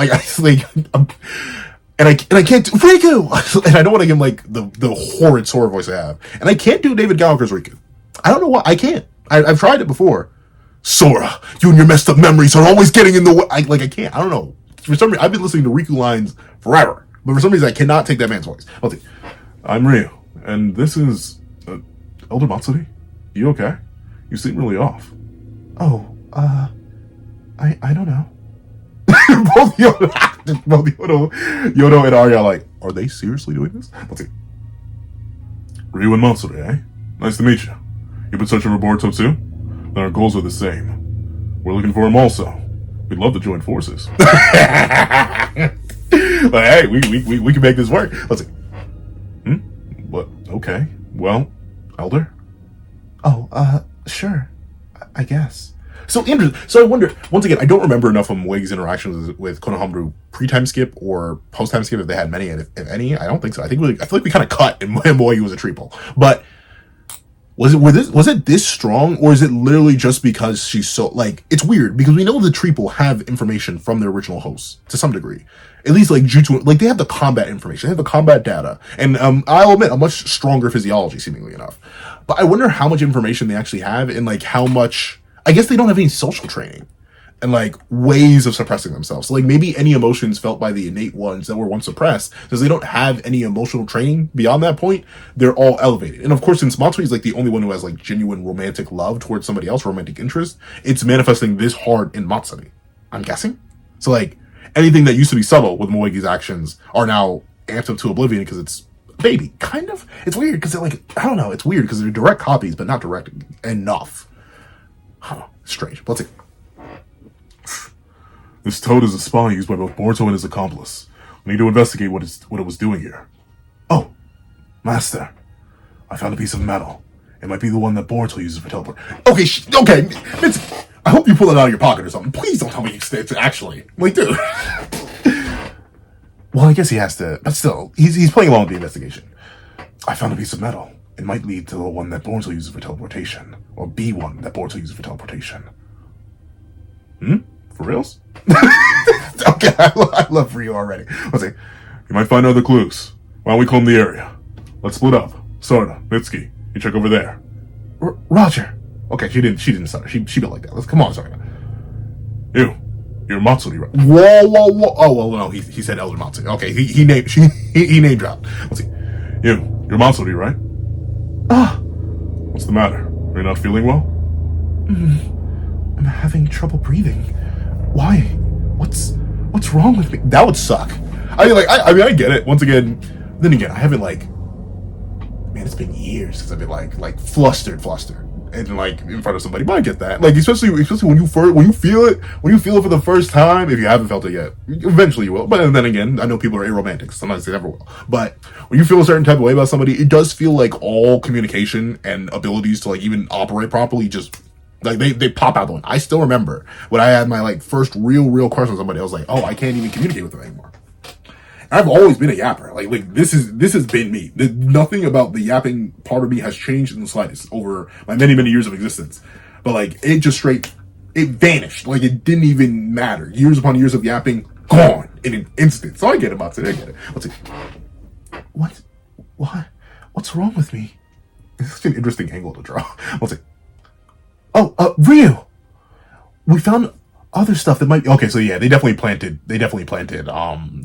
And I can't do Riku, and I don't want to give him like the horrid Sora voice I have, and I can't do David Gallagher's Riku. I don't know why I can't. I've tried it before. Sora, you and your messed up memories are always getting in the way. I can't. I don't know. For some reason, I've been listening to Riku lines forever. But for some reason, I cannot take that man's voice. Okay. I'm Ryu, and this is Elder Matsuri. You okay? You seem really off. Oh, I don't know. both Yodo and Arya are like, are they seriously doing this? Let's see. Ryu and Matsuri, eh? Nice to meet you. You've been searching for Boruto too? Then our goals are the same. We're looking for him also. We'd love to join forces. But hey, we can make this work. Let's see. What? Okay. Well, Elder? Oh, sure. I guess. So interesting. So I wonder, once again, I don't remember enough of Moegi's interactions with Konohamaru pre-time skip or post-time skip, if they had many, and if any. I don't think so. I feel like we kind of cut and Moegi was a triple. But Was it this strong, or is it literally just because she's so like? It's weird because we know the Treeple have information from their original hosts to some degree, at least like due to like they have the combat information, they have the combat data, and I'll admit a much stronger physiology seemingly enough. But I wonder how much information they actually have, and like how much. I guess they don't have any social training and like ways of suppressing themselves. So, like maybe any emotions felt by the innate ones that were once suppressed, because they don't have any emotional training beyond that point, they're all elevated. And of course, since Matsuri is like the only one who has like genuine romantic love towards somebody else, romantic interest, it's manifesting this hard in Matsuri, I'm guessing. So like anything that used to be subtle with Moegi's actions are now amped up to oblivion because it's a baby, kind of. It's weird because they're like, I don't know, it's weird because they're direct copies, but not direct enough. Huh, strange. Let's see. This toad is a spy used by both Boruto and his accomplice. We need to investigate what it was doing here. Oh, Master, I found a piece of metal. It might be the one that Boruto uses for teleport. Okay, okay. I hope you pull it out of your pocket or something. Please don't tell me it's actually. Like, dude. Well, I guess he has to, but still, he's playing along with the investigation. I found a piece of metal. It might lead to the one that Boruto uses for teleportation, or be one that Boruto uses for teleportation. For reals? Okay, I love Ryu already. Let's see. You might find other clues. Why don't we comb the area? Let's split up. Sarda, Mitsuki, you check over there. Roger. Okay, she didn't stutter. She built like that. Let's come on, Sarda. You're Matsuri, right? Whoa. Oh, well, no, he said Elder Matsuri. Okay, he named dropped. Let's see. You're Matsuri, right? What's the matter? Are you not feeling well? I'm having trouble breathing. Why? What's wrong with me? That would suck. I mean, I get it. Once again, then again, I haven't like, man, it's been years since I've been like flustered, and like in front of somebody. But I get that. Like especially when you feel it for the first time. If you haven't felt it yet, eventually you will. But then again, I know people are aromantic. Sometimes they never will. But when you feel a certain type of way about somebody, it does feel like all communication and abilities to like even operate properly just. Like they pop out the one. I still remember when I had my like first real crush on somebody. I was like, oh, I can't even communicate with them anymore. I've always been a yapper. Like this has been me. Nothing about the yapping part of me has changed in the slightest over my many years of existence. But like it vanished. Like it didn't even matter. Years upon years of yapping gone in an instant. So I get about it. I get it. Let's see. What? What's wrong with me? It's such an interesting angle to draw. Let's see. Oh, Ryu! We found other stuff that might be... Okay, so yeah, they definitely planted the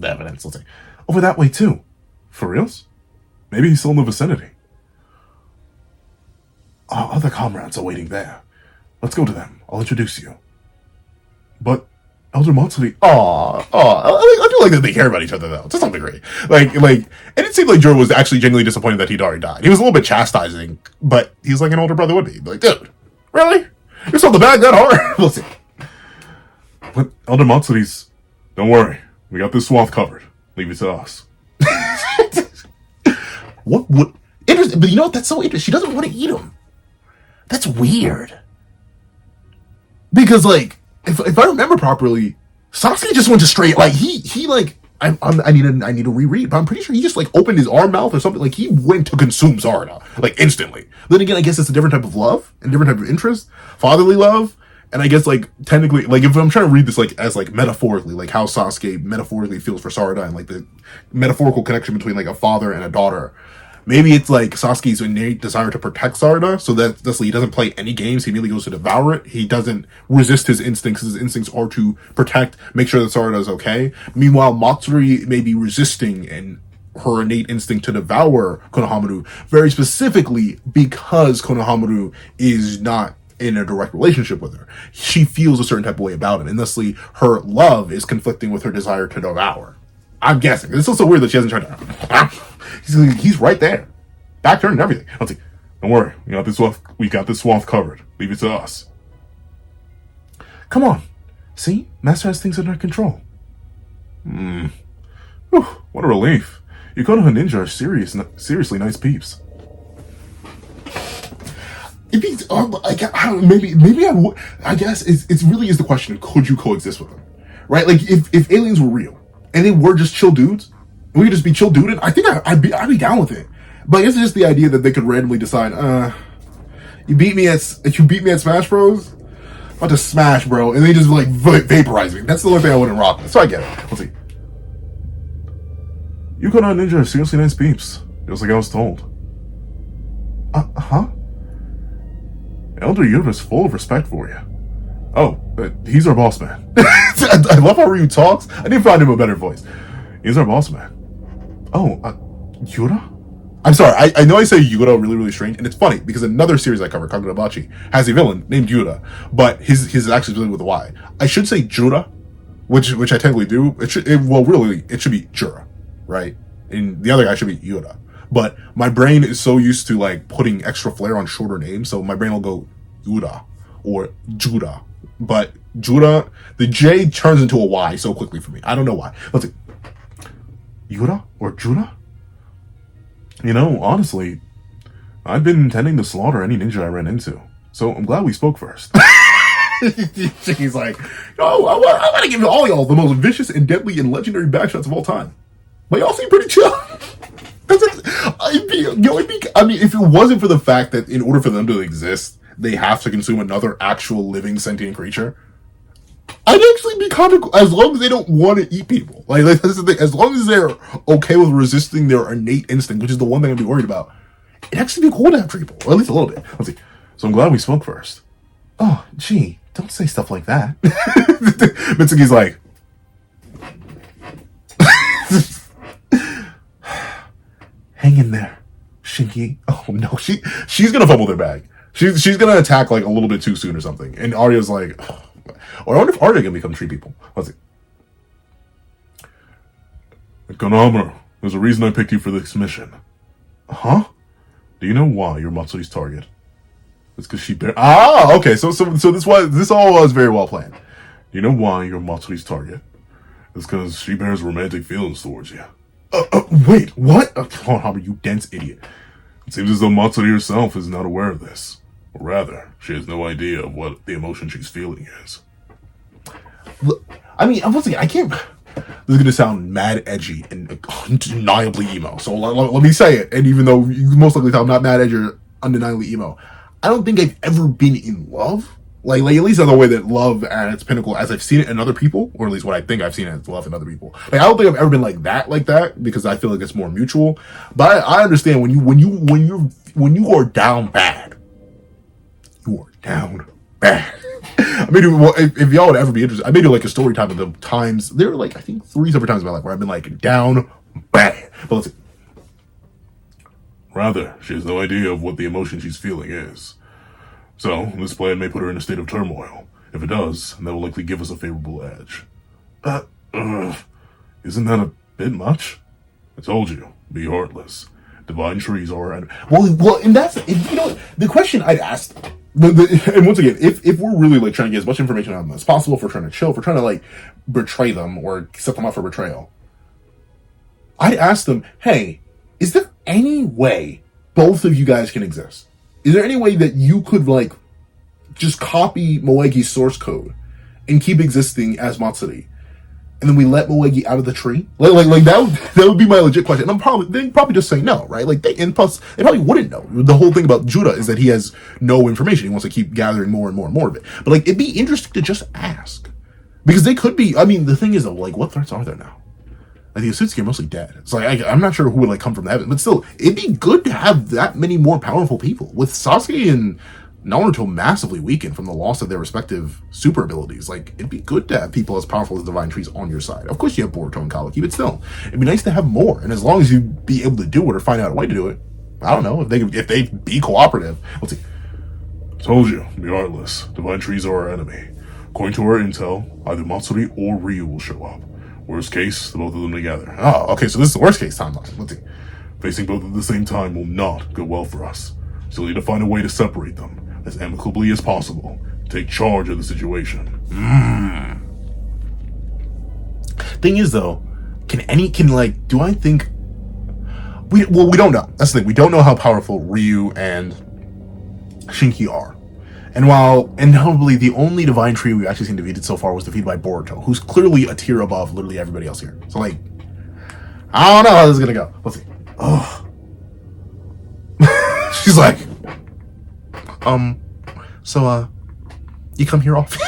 evidence, let's say. over that way too. For reals? Maybe he's still in the vicinity. Our other comrades are waiting there. Let's go to them. I'll introduce you. But Elder Matsuri... I do like that they care about each other, though, to some degree. Like, and it seemed like Jura was actually genuinely disappointed that he'd already died. He was a little bit chastising, but he's like an older brother would be. Like, dude, really? You saw the bag that hard? We'll see. But Elder Matsuri's... Don't worry. We got this swath covered. Leave it to us. What would... Interesting, but you know what? That's so interesting. She doesn't want to eat him. That's weird. Because, like, if I remember properly, Sasuke just went to straight... Like, he like... I need to reread, but I'm pretty sure he just, like, opened his arm mouth or something. Like, he went to consume Sarada. Like, instantly. Then again, I guess it's a different type of love and different type of interest. Fatherly love. And I guess, like, technically, like, if I'm trying to read this, like, as, like, metaphorically, like, how Sasuke metaphorically feels for Sarada and, like, the metaphorical connection between, like, a father and a daughter. Maybe it's, like, Sasuke's innate desire to protect Sarada, so that's he doesn't play any games. He immediately goes to devour it. He doesn't resist his instincts. His instincts are to protect, make sure that Sarada is okay. Meanwhile, Matsuri may be resisting and her innate instinct to devour Konohamaru, very specifically because Konohamaru is not in a direct relationship with her. She feels a certain type of way about it, and thusly her love is conflicting with her desire to devour. I'm guessing. It's also weird that she hasn't tried to... He's right there. Back turned and everything. Let's see. Don't worry. We got this swath covered. Leave it to us. Come on. See? Master has things under control. Whew, what a relief. Yukono and Ninja are seriously nice peeps. If he's, I guess it's really is the question, could you coexist with them? Right? Like, if aliens were real, and they were just chill dudes, and we could just be chill duded, I think I'd be down with it. But I guess it's just the idea that they could randomly decide, You beat me at Smash Bros. About to smash, bro, and they just like vaporize me. That's the only thing I wouldn't rock with. So I get it. Let's see. You got on Ninja are seriously nice peeps, just like I was told. Huh? Elder Yura is full of respect for you. Oh, he's our boss man. I love how Ryu talks. I need to find him a better voice. He's our boss man. Oh, Yura? I'm sorry, I know I say Yura really, really strange, and it's funny, because another series I cover, Kagurabachi, has a villain named Yura, but his is actually really with a Y. I should say Jura, which I technically do. It should be Jura, right? And the other guy should be Yura. But my brain is so used to, like, putting extra flair on shorter names, so my brain will go Yura, or Jura. But Jura, the J turns into a Y so quickly for me. I don't know why. Let's see. Yura or Jura? You know, honestly, I've been intending to slaughter any ninja I ran into, so I'm glad we spoke first. He's like, oh, I want to give all y'all the most vicious and deadly and legendary backshots of all time. But y'all seem pretty chill. I mean, if it wasn't for the fact that in order for them to exist, they have to consume another actual living sentient creature, I'd actually be kind of, as long as they don't want to eat people. Like that's the thing. As long as they're okay with resisting their innate instinct, which is the one thing I'd be worried about, it'd actually be cool to have people, or at least a little bit. Let's see. So I'm glad we spoke first. Oh, gee, don't say stuff like that. Mitsuki's like, hang in there, Shinki. Oh no, she's gonna fumble their bag. She's gonna attack like a little bit too soon or something. And Arya's like, oh. Or I wonder if Arya can become tree people. Let's see. Konohamaru, there's a reason I picked you for this mission. Huh? Do you know why you're Matsuri's target? It's because she okay. So this all was very well planned. Do you know why you're Matsuri's target? It's because she bears romantic feelings towards you. Wait, what? Konohamaru, you dense idiot. It seems as though Matsuri herself is not aware of this. Or rather, she has no idea of what the emotion she's feeling is. Look, I mean, once again, I can't. This is gonna sound mad edgy and undeniably emo. So let me say it. And even though you most likely tell I'm not mad edgy or undeniably emo, I don't think I've ever been in love. Like at least in the way that love at its pinnacle, as I've seen it in other people, or at least what I think I've seen it as love in other people. Like I don't think I've ever been like that, because I feel like it's more mutual. But I understand when you are down bad, you are down bad. I mean, if y'all would ever be interested, I made it like a story time of the times. There were like, I think 3 separate times in my life where I've been like down bad. But let's see. Rather, she has no idea of what the emotion she's feeling is. So, this plan may put her in a state of turmoil. If it does, that will likely give us a favorable edge. Isn't that a bit much? I told you, be heartless. Divine trees are... Well, and that's... You know, the question I'd ask... and once again, if we're really like trying to get as much information out of them as possible, if we're trying to chill, if we're trying to like betray them or set them up for betrayal, I'd ask them, hey, is there any way both of you guys can exist? Is there any way that you could like just copy Moegi's source code and keep existing as Matsuri, and then we let Moegi out of the tree? Like that would be my legit question. And they'd probably just say no, right? Like and plus they probably wouldn't know. The whole thing about Jura is that he has no information. He wants to keep gathering more and more and more of it. But like it'd be interesting to just ask, because they could be. I mean, the thing is though, like what threats are there now? Like the Asutsuki are mostly dead. It's like I'm not sure who would like come from heaven, but still, it'd be good to have that many more powerful people. With Sasuke and Naruto massively weakened from the loss of their respective super abilities, like it'd be good to have people as powerful as Divine Trees on your side. Of course, you have Boruto and Kawaki, but still, it'd be nice to have more. And as long as you be able to do it or find out a way to do it, I don't know if they be cooperative. Let's see. Told you, be heartless. Divine Trees are our enemy. According to our intel, either Matsuri or Ryu will show up. Worst case, the both of them together. Oh, okay, so this is the worst case timeline. Let's see. Facing both at the same time will not go well for us. So we'll need to find a way to separate them as amicably as possible. Take charge of the situation. Thing is, though, do I think... we don't know. That's the thing. We don't know how powerful Ryu and Shinki are. And while inevitably the only Divine Tree we've actually seen defeated so far was defeated by Boruto, who's clearly a tier above literally everybody else here. So, like, I don't know how this is gonna go. Let's see. Oh. She's like, So, you come here often?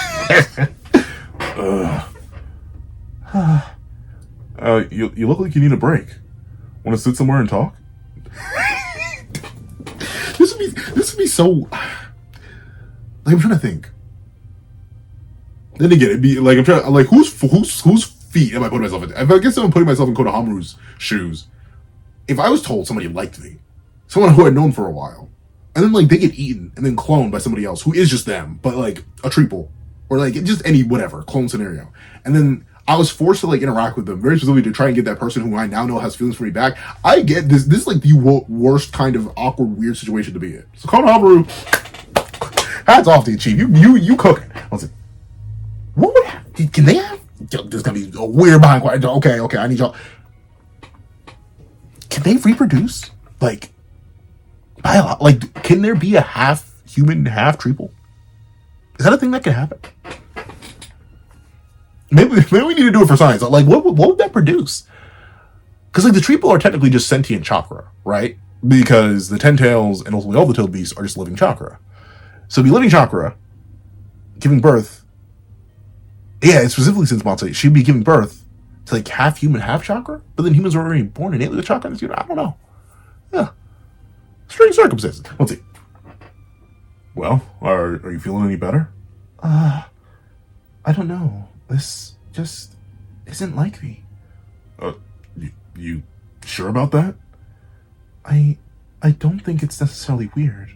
You look like you need a break. Want to sit somewhere and talk? This would be so. Like, I'm trying to think. Then again, it'd be like I'm trying. Like, whose feet am I putting myself in? If I guess I'm putting myself in Konohamaru's shoes. If I was told somebody liked me, someone who I'd known for a while, and then like they get eaten and then cloned by somebody else who is just them, but like a triple or like just any whatever clone scenario, and then I was forced to like interact with them very specifically to try and get that person who I now know has feelings for me back. I get this. This is like the worst kind of awkward, weird situation to be in. So Konohamaru, hats off to you, Chief. You cooking. I was like, what would happen? Can they have? There's gonna be a weird behind question. Okay. I need y'all. Can they reproduce? Like can there be a half human, half triple? Is that a thing that can happen? Maybe we need to do it for science. Like, what would that produce? Because like the triple are technically just sentient chakra, right? Because the 10 tails and ultimately all the tailed beasts are just living chakra. So be living chakra, giving birth. Yeah, specifically since Matsui, she'd be giving birth to like half human, half chakra. But then humans are already born innately with chakra. I don't know. Yeah, strange circumstances. Let's see. Well, are you feeling any better? I don't know. This just isn't like me. You sure about that? I don't think it's necessarily weird.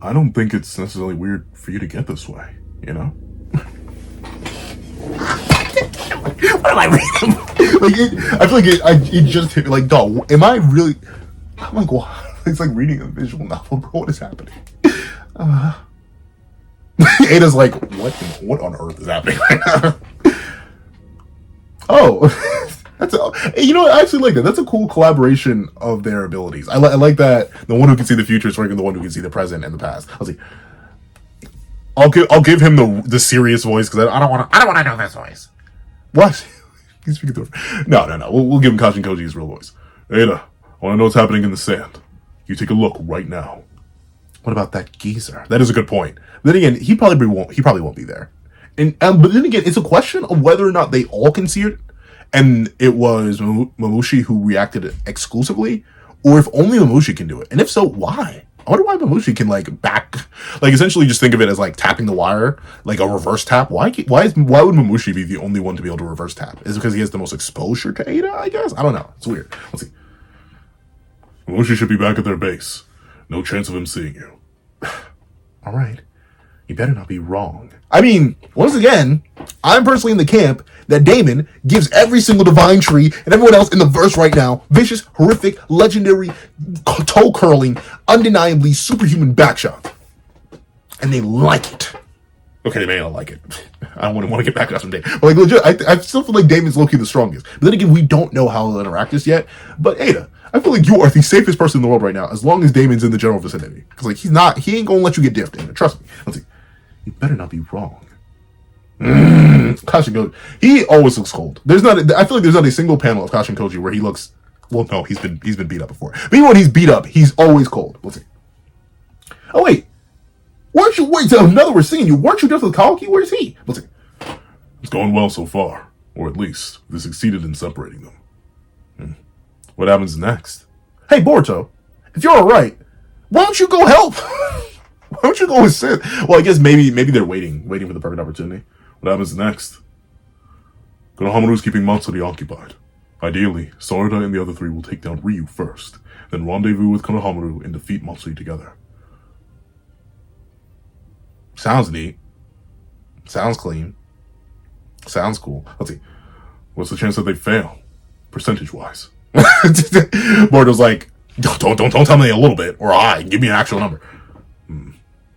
I don't think it's necessarily weird for you to get this way, you know? What am I reading? I feel like it just hit me like, dog, am I really? I'm like, what? It's like reading a visual novel, bro. What is happening? Ada's like, what on earth is happening right now? Oh, you know what? I actually like that. That's a cool collaboration of their abilities. I like that the one who can see the future is working with the one who can see the present and the past. I was like, I'll give him the serious voice because I don't want to know this voice. What? He's speaking through. No. We'll give him Kashin Koji's real voice. Ada, I want to know what's happening in the sand. You take a look right now. What about that geezer? That is a good point. But then again, he probably won't be there. And but then again, it's a question of whether or not they all can see it, and it was Mamushi who reacted exclusively, or if only Mamushi can do it. And if so, why? I wonder why Mamushi can essentially just think of it as like tapping the wire, like a reverse tap. Why would Mamushi be the only one to be able to reverse tap? Is it because he has the most exposure to Ada? I guess I don't know. It's weird. Let's see. Mamushi should be back at their base. No chance of him seeing you. All right. You better not be wrong. I mean, once again, I'm personally in the camp that Damon gives every single divine tree and everyone else in the verse right now vicious, horrific, legendary, toe-curling, undeniably superhuman backshot. And they like it. Okay, they may not like it. I wouldn't want to get back to someday. But like, legit, I still feel like Damon's low-key the strongest. But then again, we don't know how they'll interact this yet. But Ada, I feel like you are the safest person in the world right now, as long as Damon's in the general vicinity. Because like he ain't gonna let you get diffed. Ada. Trust me. Let's see. You better not be wrong. Kashin Koji, he always looks cold. I feel like there's not a single panel of Kashin Koji where he looks. Well, no, he's been beat up before. But even when he's beat up, he's always cold. Let's see. Oh wait, weren't you? Wait, another we're seeing you. Weren't you just with Kawaki? Where's he? Let's see. It's going well so far, or at least they succeeded in separating them. What happens next? Hey, Boruto, if you're all right, why don't you go help? Why don't you go assist? Well, I guess maybe they're waiting for the perfect opportunity. What happens next? Konohamaru's keeping Matsuri occupied. Ideally, Sarada and the other three will take down Ryu first, then rendezvous with Konohamaru and defeat Matsuri together. Sounds neat. Sounds clean. Sounds cool. Let's see. What's the chance that they fail, percentage-wise? Boruto's like, don't tell me a little bit or high. Give me an actual number.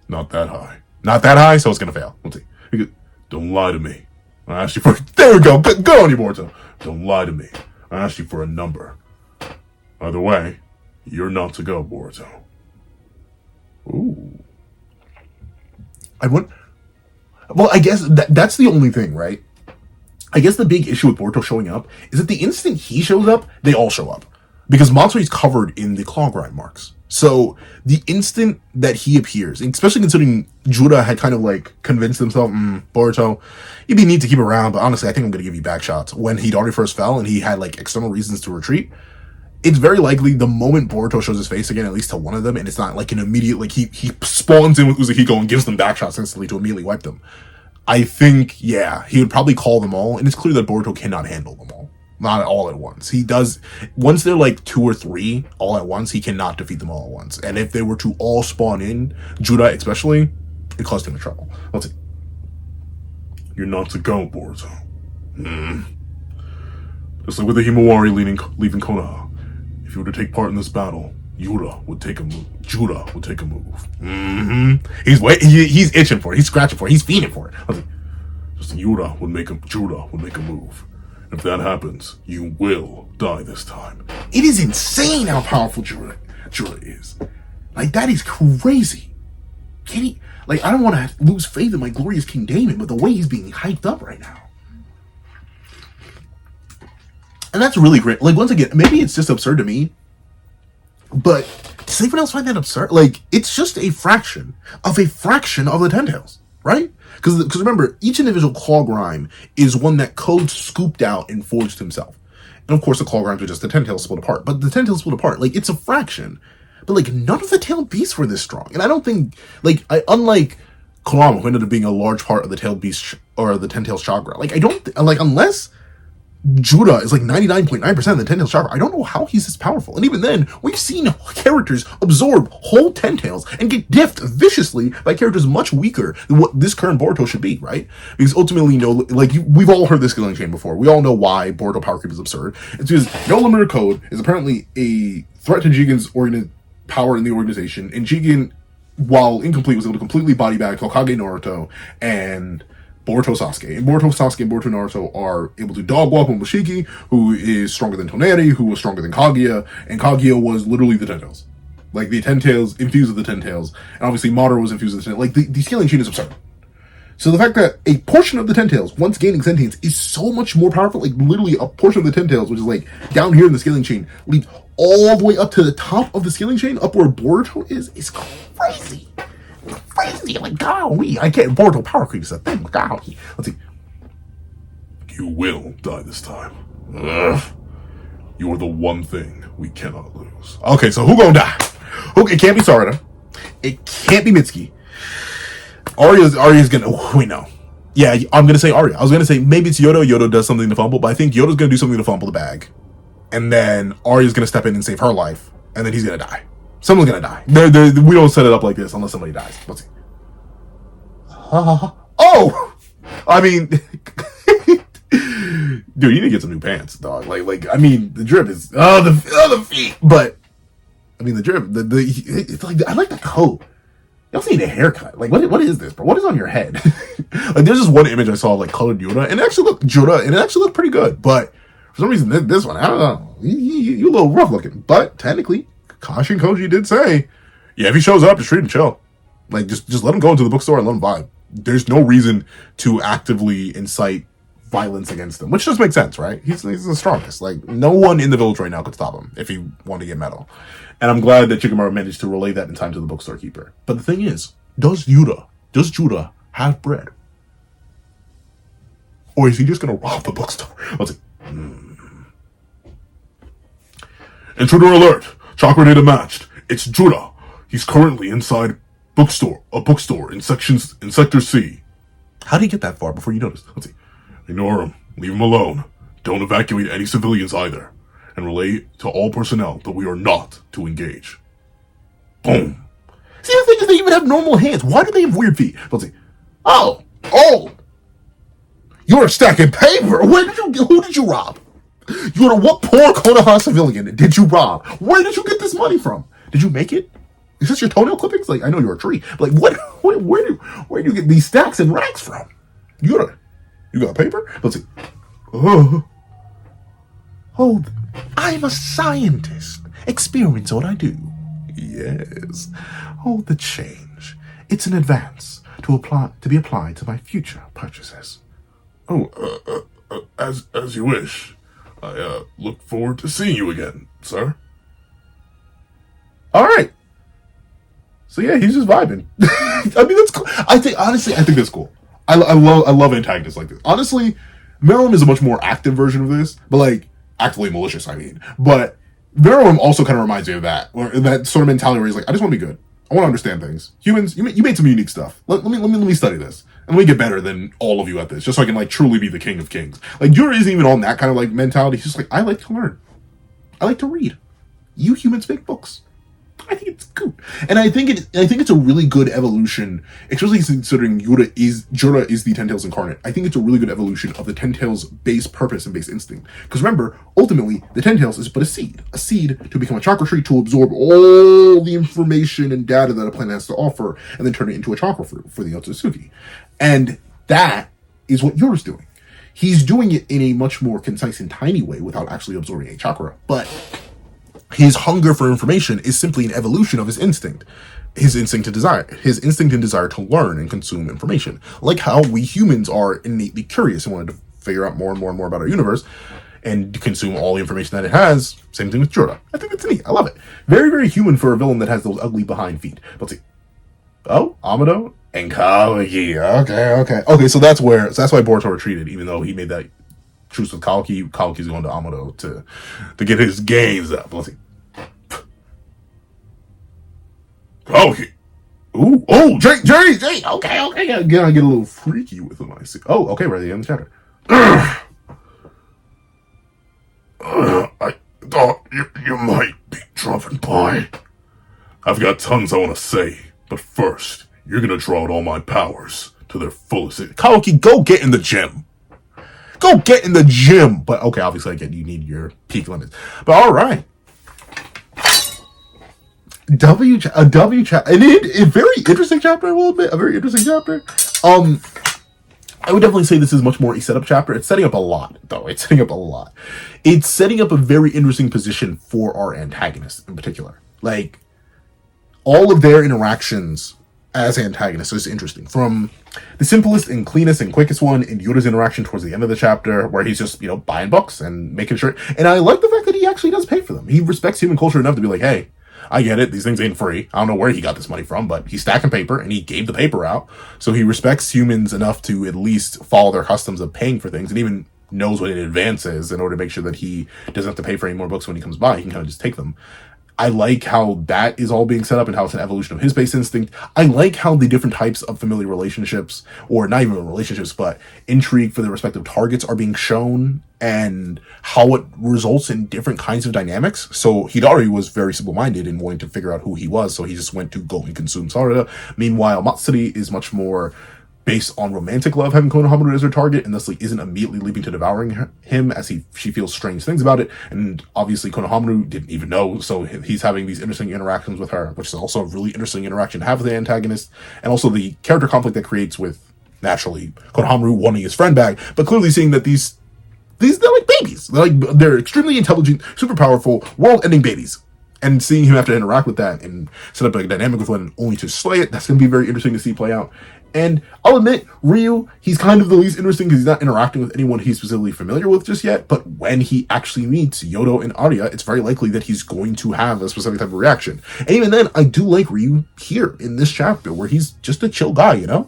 Not that high. Not that high, so it's gonna fail. Let's see. Don't lie to me. I asked you for. There we go. Good on you, Boruto. Don't lie to me. I asked you for a number. Either way, you're not to go, Boruto. Ooh. Well, I guess that's the only thing, right? I guess the big issue with Boruto showing up is that the instant he shows up, they all show up. Because Matsuri's covered in the claw grind marks. So the instant that he appears, especially considering Jura had kind of like convinced himself, Boruto, you'd be neat to keep around, but honestly, I think I'm going to give you back shots. When he'd already first fell and he had like external reasons to retreat, it's very likely the moment Boruto shows his face again, at least to one of them, and it's not like an immediate, like he spawns in with Uzukiko and gives them back shots instantly to immediately wipe them. I think, yeah, he would probably call them all, and it's clear that Boruto cannot handle them all. Not all at once. He does, once they're like 2 or 3 all at once, he cannot defeat them all at once. And if they were to all spawn in, Jura especially, it caused him trouble. Let's see. You're not to go, Boruto. Just like with the Himawari leaving Konoha. If you were to take part in this battle, Jura would take a move. He's itching for it. He's scratching for it. He's fiending for it. Let's see. Just Jura would make a move. If that happens, you will die this time. It is insane how powerful Jura is. Like, that is crazy. Can he, like, I don't want to lose faith in my glorious King Damon, but the way he's being hyped up right now. And that's really great. Like, once again, maybe it's just absurd to me, but does anyone else find that absurd? Like, it's just a fraction of the Ten Tails, right? Because remember, each individual claw grime is one that Code scooped out and forged himself. And of course, the claw grimes are just the Ten Tails split apart. But the Ten Tails split apart, like, it's a fraction. But, like, none of the tailed beasts were this strong. And I don't think, like, unlike Kurama, who ended up being a large part of the tailed beast, or the Ten Tails chakra, like, I don't, like, unless Jura is like 99.9% of the Ten Tails chakra, I don't know how he's this powerful. And even then, we've seen characters absorb whole Ten Tails and get diffed viciously by characters much weaker than what this current Boruto should be, right? Because ultimately, we've all heard this skilling chain before. We all know why Boruto power creep is absurd. It's because no limiter code is apparently a threat to Jigen's power in the organization, and Jigen, while incomplete, was able to completely body bag Hokage Naruto and Boruto Sasuke. And Boruto Sasuke and Boruto Naruto are able to dog walk Momoshiki, who is stronger than Toneri, who was stronger than Kaguya, and Kaguya was literally the Ten Tails. Like, the Ten Tails infused with the Ten Tails, and obviously Madara was infused with the Ten Tails. Like, the scaling chain is absurd. So the fact that a portion of the Ten Tails, once gaining sentience, is so much more powerful, like literally a portion of the Ten Tails, which is like down here in the scaling chain, leads all the way up to the top of the scaling chain, up where Boruto is crazy. Crazy, like, golly, I can't. Boruto power creep is a thing, golly. Let's see. You will die this time. Ugh. You are the one thing we cannot lose. Okay, so who gonna die? It can't be Sarada. It can't be Mitsuki. Arya's gonna. We know. Yeah, I'm gonna say Arya. I was gonna say maybe it's Yodo. Yodo does something to fumble, but I think Yodo's gonna do something to fumble the bag, and then Arya's gonna step in and save her life, and then he's gonna die. Someone's gonna die. We don't set it up like this unless somebody dies. Let's see. Oh! I mean, dude, you need to get some new pants, dog. Like, I mean, the drip is the feet, but I mean, the drip, it's like, I like the coat. You also need a haircut. Like, what is this, bro? What is on your head? Like, there's just one image I saw of, like, colored Jura, and it actually looked pretty good. But for some reason, this one, I don't know. You a little rough looking, but technically, Kashi and Koji did say, yeah, if he shows up, just treat him chill. Like, just let him go into the bookstore and let him vibe. There's no reason to actively incite violence against him, which just makes sense, right? He's the strongest. Like, no one in the village right now could stop him if he wanted to get metal. And I'm glad that Shikamaru managed to relay that in time to the bookstore keeper. But the thing is, does Jura have bread? Or is he just going to rob the bookstore? Let's see. Intruder alert! Chakra data matched. It's Jura. He's currently inside a bookstore in Sector C. How did he get that far before you noticed? Let's see. Ignore him. Leave him alone. Don't evacuate any civilians either. And relay to all personnel that we are not to engage. Boom. See, the thing is, they even have normal hands. Why do they have weird feet? Let's see. Oh! You're stacking paper! Who did you rob? What poor Konoha civilian did you rob? Where did you get this money from? Did you make it? Is this your toenail clippings? Like, I know you're a tree. But like, where do you get these stacks and racks from? You got paper? Let's see. Oh, I'm a scientist. Experiments what I do. Yes. Oh, the change. It's an advance to be applied to my future purchases. As you wish. I look forward to seeing you again, sir. All right. So yeah, he's just vibing. I mean, that's cool. I think that's cool. I love antagonists like this. Honestly, Meruem is a much more active version of this, but like actively malicious. I mean, but Meruem also kind of reminds me of that, or that sort of mentality where he's like, I just want to be good. I want to understand things. Humans, you made some unique stuff. Let me study this, and let me get better than all of you at this, just so I can like truly be the king of kings. Like Jura isn't even on that kind of like mentality. He's just like, I like to learn. I like to read. You humans make books. I think it's good, and I think it's a really good evolution, especially considering Jura is the Ten Tails incarnate. I think it's a really good evolution of the Ten Tails' base purpose and base instinct. Because remember, ultimately, the Ten Tails is but a seed to become a chakra tree to absorb all the information and data that a planet has to offer, and then turn it into a chakra fruit for the Otsutsuki. And that is what Jura's doing. He's doing it in a much more concise and tiny way without actually absorbing a chakra, but his hunger for information is simply an evolution of his instinct. His instinct and desire to learn and consume information. Like how we humans are innately curious and wanted to figure out more and more about our universe and consume all the information that it has. Same thing with Jura. I think it's neat. I love it. Very, very human for a villain that has those ugly behind feet. Let's see. Oh, Amado and Kawaki. Okay, so that's why Boruto retreated, even though he made that truce with Kawaki. Kawaki's going to Amado to get his gains up. Let's see. Kawaki. Ooh, oh, Jay. Okay. Again, I get a little freaky with him. I see. Oh, okay, we're at the end of the chapter. I thought you might be dropping by. I've got tons I want to say, but first, you're gonna draw out all my powers to their fullest. Kawaki, go get in the gym. But okay, obviously I get you need your peak limits. But all right. A W chapter, and a very interesting chapter, I will admit, a very interesting chapter. I would definitely say this is much more a setup chapter. It's setting up a lot, though. It's setting up a very interesting position for our antagonists in particular. Like, all of their interactions as antagonists is interesting. From the simplest and cleanest and quickest one in Yura's interaction towards the end of the chapter, where he's just, buying books and making sure. And I like the fact that he actually does pay for them. He respects human culture enough to be like, hey, I get it. These things ain't free. I don't know where he got this money from, but he's stacking paper and he gave the paper out. So he respects humans enough to at least follow their customs of paying for things, and even knows what an advance is in order to make sure that he doesn't have to pay for any more books when he comes by. He can kind of just take them. I like how that is all being set up and how it's an evolution of his base instinct. I like how the different types of familiar relationships, or not even relationships, but intrigue for their respective targets are being shown, and how it results in different kinds of dynamics. So Hidari was very simple-minded in wanting to figure out who he was, so he just went to go and consume Sarada. Meanwhile, Matsuri is much more based on romantic love, having Konohamaru as her target, and thus isn't immediately leaping to devouring him as she feels strange things about it. And obviously Konohamaru didn't even know, so he's having these interesting interactions with her, which is also a really interesting interaction to have with the antagonist, and also the character conflict that creates with, naturally, Konohamaru wanting his friend back, but clearly seeing that they're like babies. They're extremely intelligent, super powerful, world-ending babies. And seeing him have to interact with that and set up a dynamic with one only to slay it, that's going to be very interesting to see play out. And I'll admit, Ryu, he's kind of the least interesting because he's not interacting with anyone he's specifically familiar with just yet, but when he actually meets Yodo and Arya, it's very likely that he's going to have a specific type of reaction. And even then, I do like Ryu here in this chapter, where he's just a chill guy, So,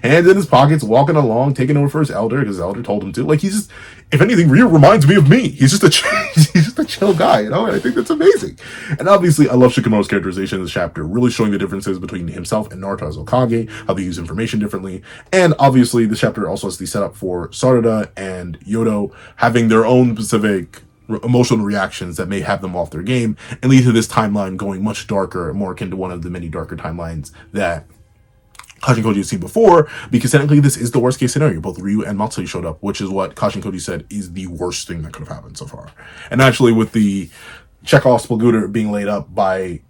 hands in his pockets, walking along, taking over for his elder, because his elder told him to. He's just, if anything, Ryu reminds me of me. He's just a chill guy, And I think that's amazing. And obviously, I love Shikamaru's characterization in this chapter, really showing the differences between himself and Naruto as Hokage, how they use information differently. And obviously, this chapter also has the setup for Sarada and Yodo having their own specific emotional reactions that may have them off their game, and lead to this timeline going much darker, more akin to one of the many darker timelines that Kashin Koji has seen before, because technically this is the worst case scenario. Both Ryu and Matsui showed up, which is what Kashin Koji said is the worst thing that could have happened so far. And actually, with the Chekhov Spilguter being laid up by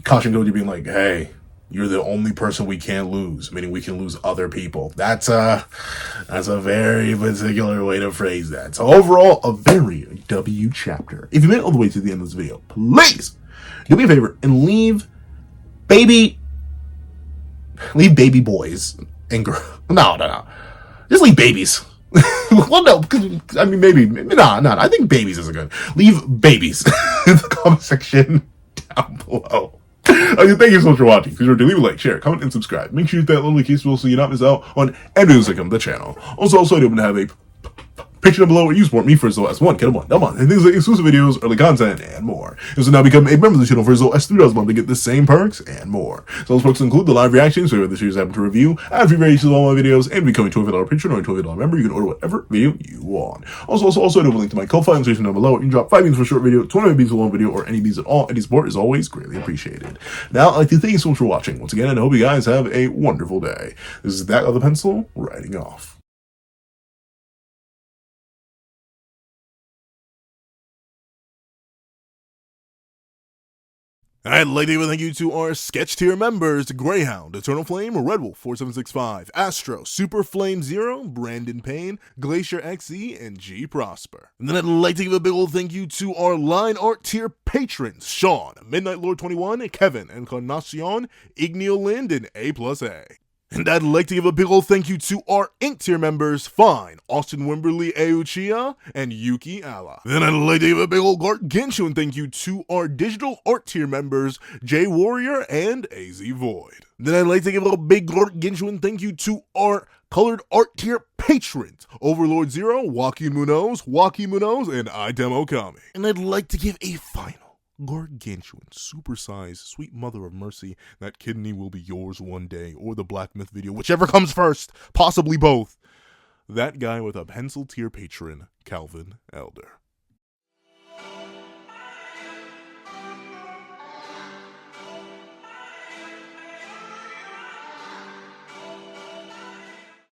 Kashin Koji being like, hey, you're the only person we can't lose, meaning we can lose other people. That's a very particular way to phrase that. So overall, a very W chapter. If you made it all the way to the end of this video, please do me a favor and leave baby boys and girls. No. Just leave babies. Well, no, because, maybe, I think babies is a good. Leave babies in the comment section down below. Thank you so much for watching. Be sure to leave a like, share, comment, and subscribe. Make sure you hit that little notification so you not miss out on any music on the channel. Also, I do have a picture down below where you support me for as low as $1 a month, and things like exclusive videos, early content, and more. You also now become a member of the channel for as low as $3 a month to get the same perks and more. So those perks include the live reactions, where the series I happen to review, ad-free variations of all my videos, and becoming a $20 patron or a $20 member. You can order whatever video you want. Also, I do have a link to my Ko-Fi description down below. You can drop 5 beans for a short video, 25 beans for a long video, or any beans at all. Any support is always greatly appreciated. Now, I'd like to thank you so much for watching once again, and I hope you guys have a wonderful day. This is That Other Pencil, writing off. I'd like to give a thank you to our sketch tier members: Greyhound, Eternal Flame, Red Wolf 4765, Astro, Super Flame Zero, Brandon Payne, Glacier XE, and G Prosper. And then I'd like to give a big old thank you to our line art tier patrons: Sean, Midnight Lord 21, Kevin, Encarnacion, Igneo Lind, and A+A. And I'd like to give a big ol' thank you to our Ink tier members: Fine, Austin Wimberly Euchia, and Yuki Alla. Then I'd like to give a big ol' gargantuan thank you to our digital art tier members: J Warrior and AZ Void. Then I'd like to give a big gargantuan thank you to our colored art tier patrons: Overlord Zero, Waki Munoz, and Item Okami. And I'd like to give a final gargantuan, supersized, sweet mother of mercy, that kidney will be yours one day, or the Black Myth video, whichever comes first, possibly both. That guy with a pencil tier patron, Calvin Elder.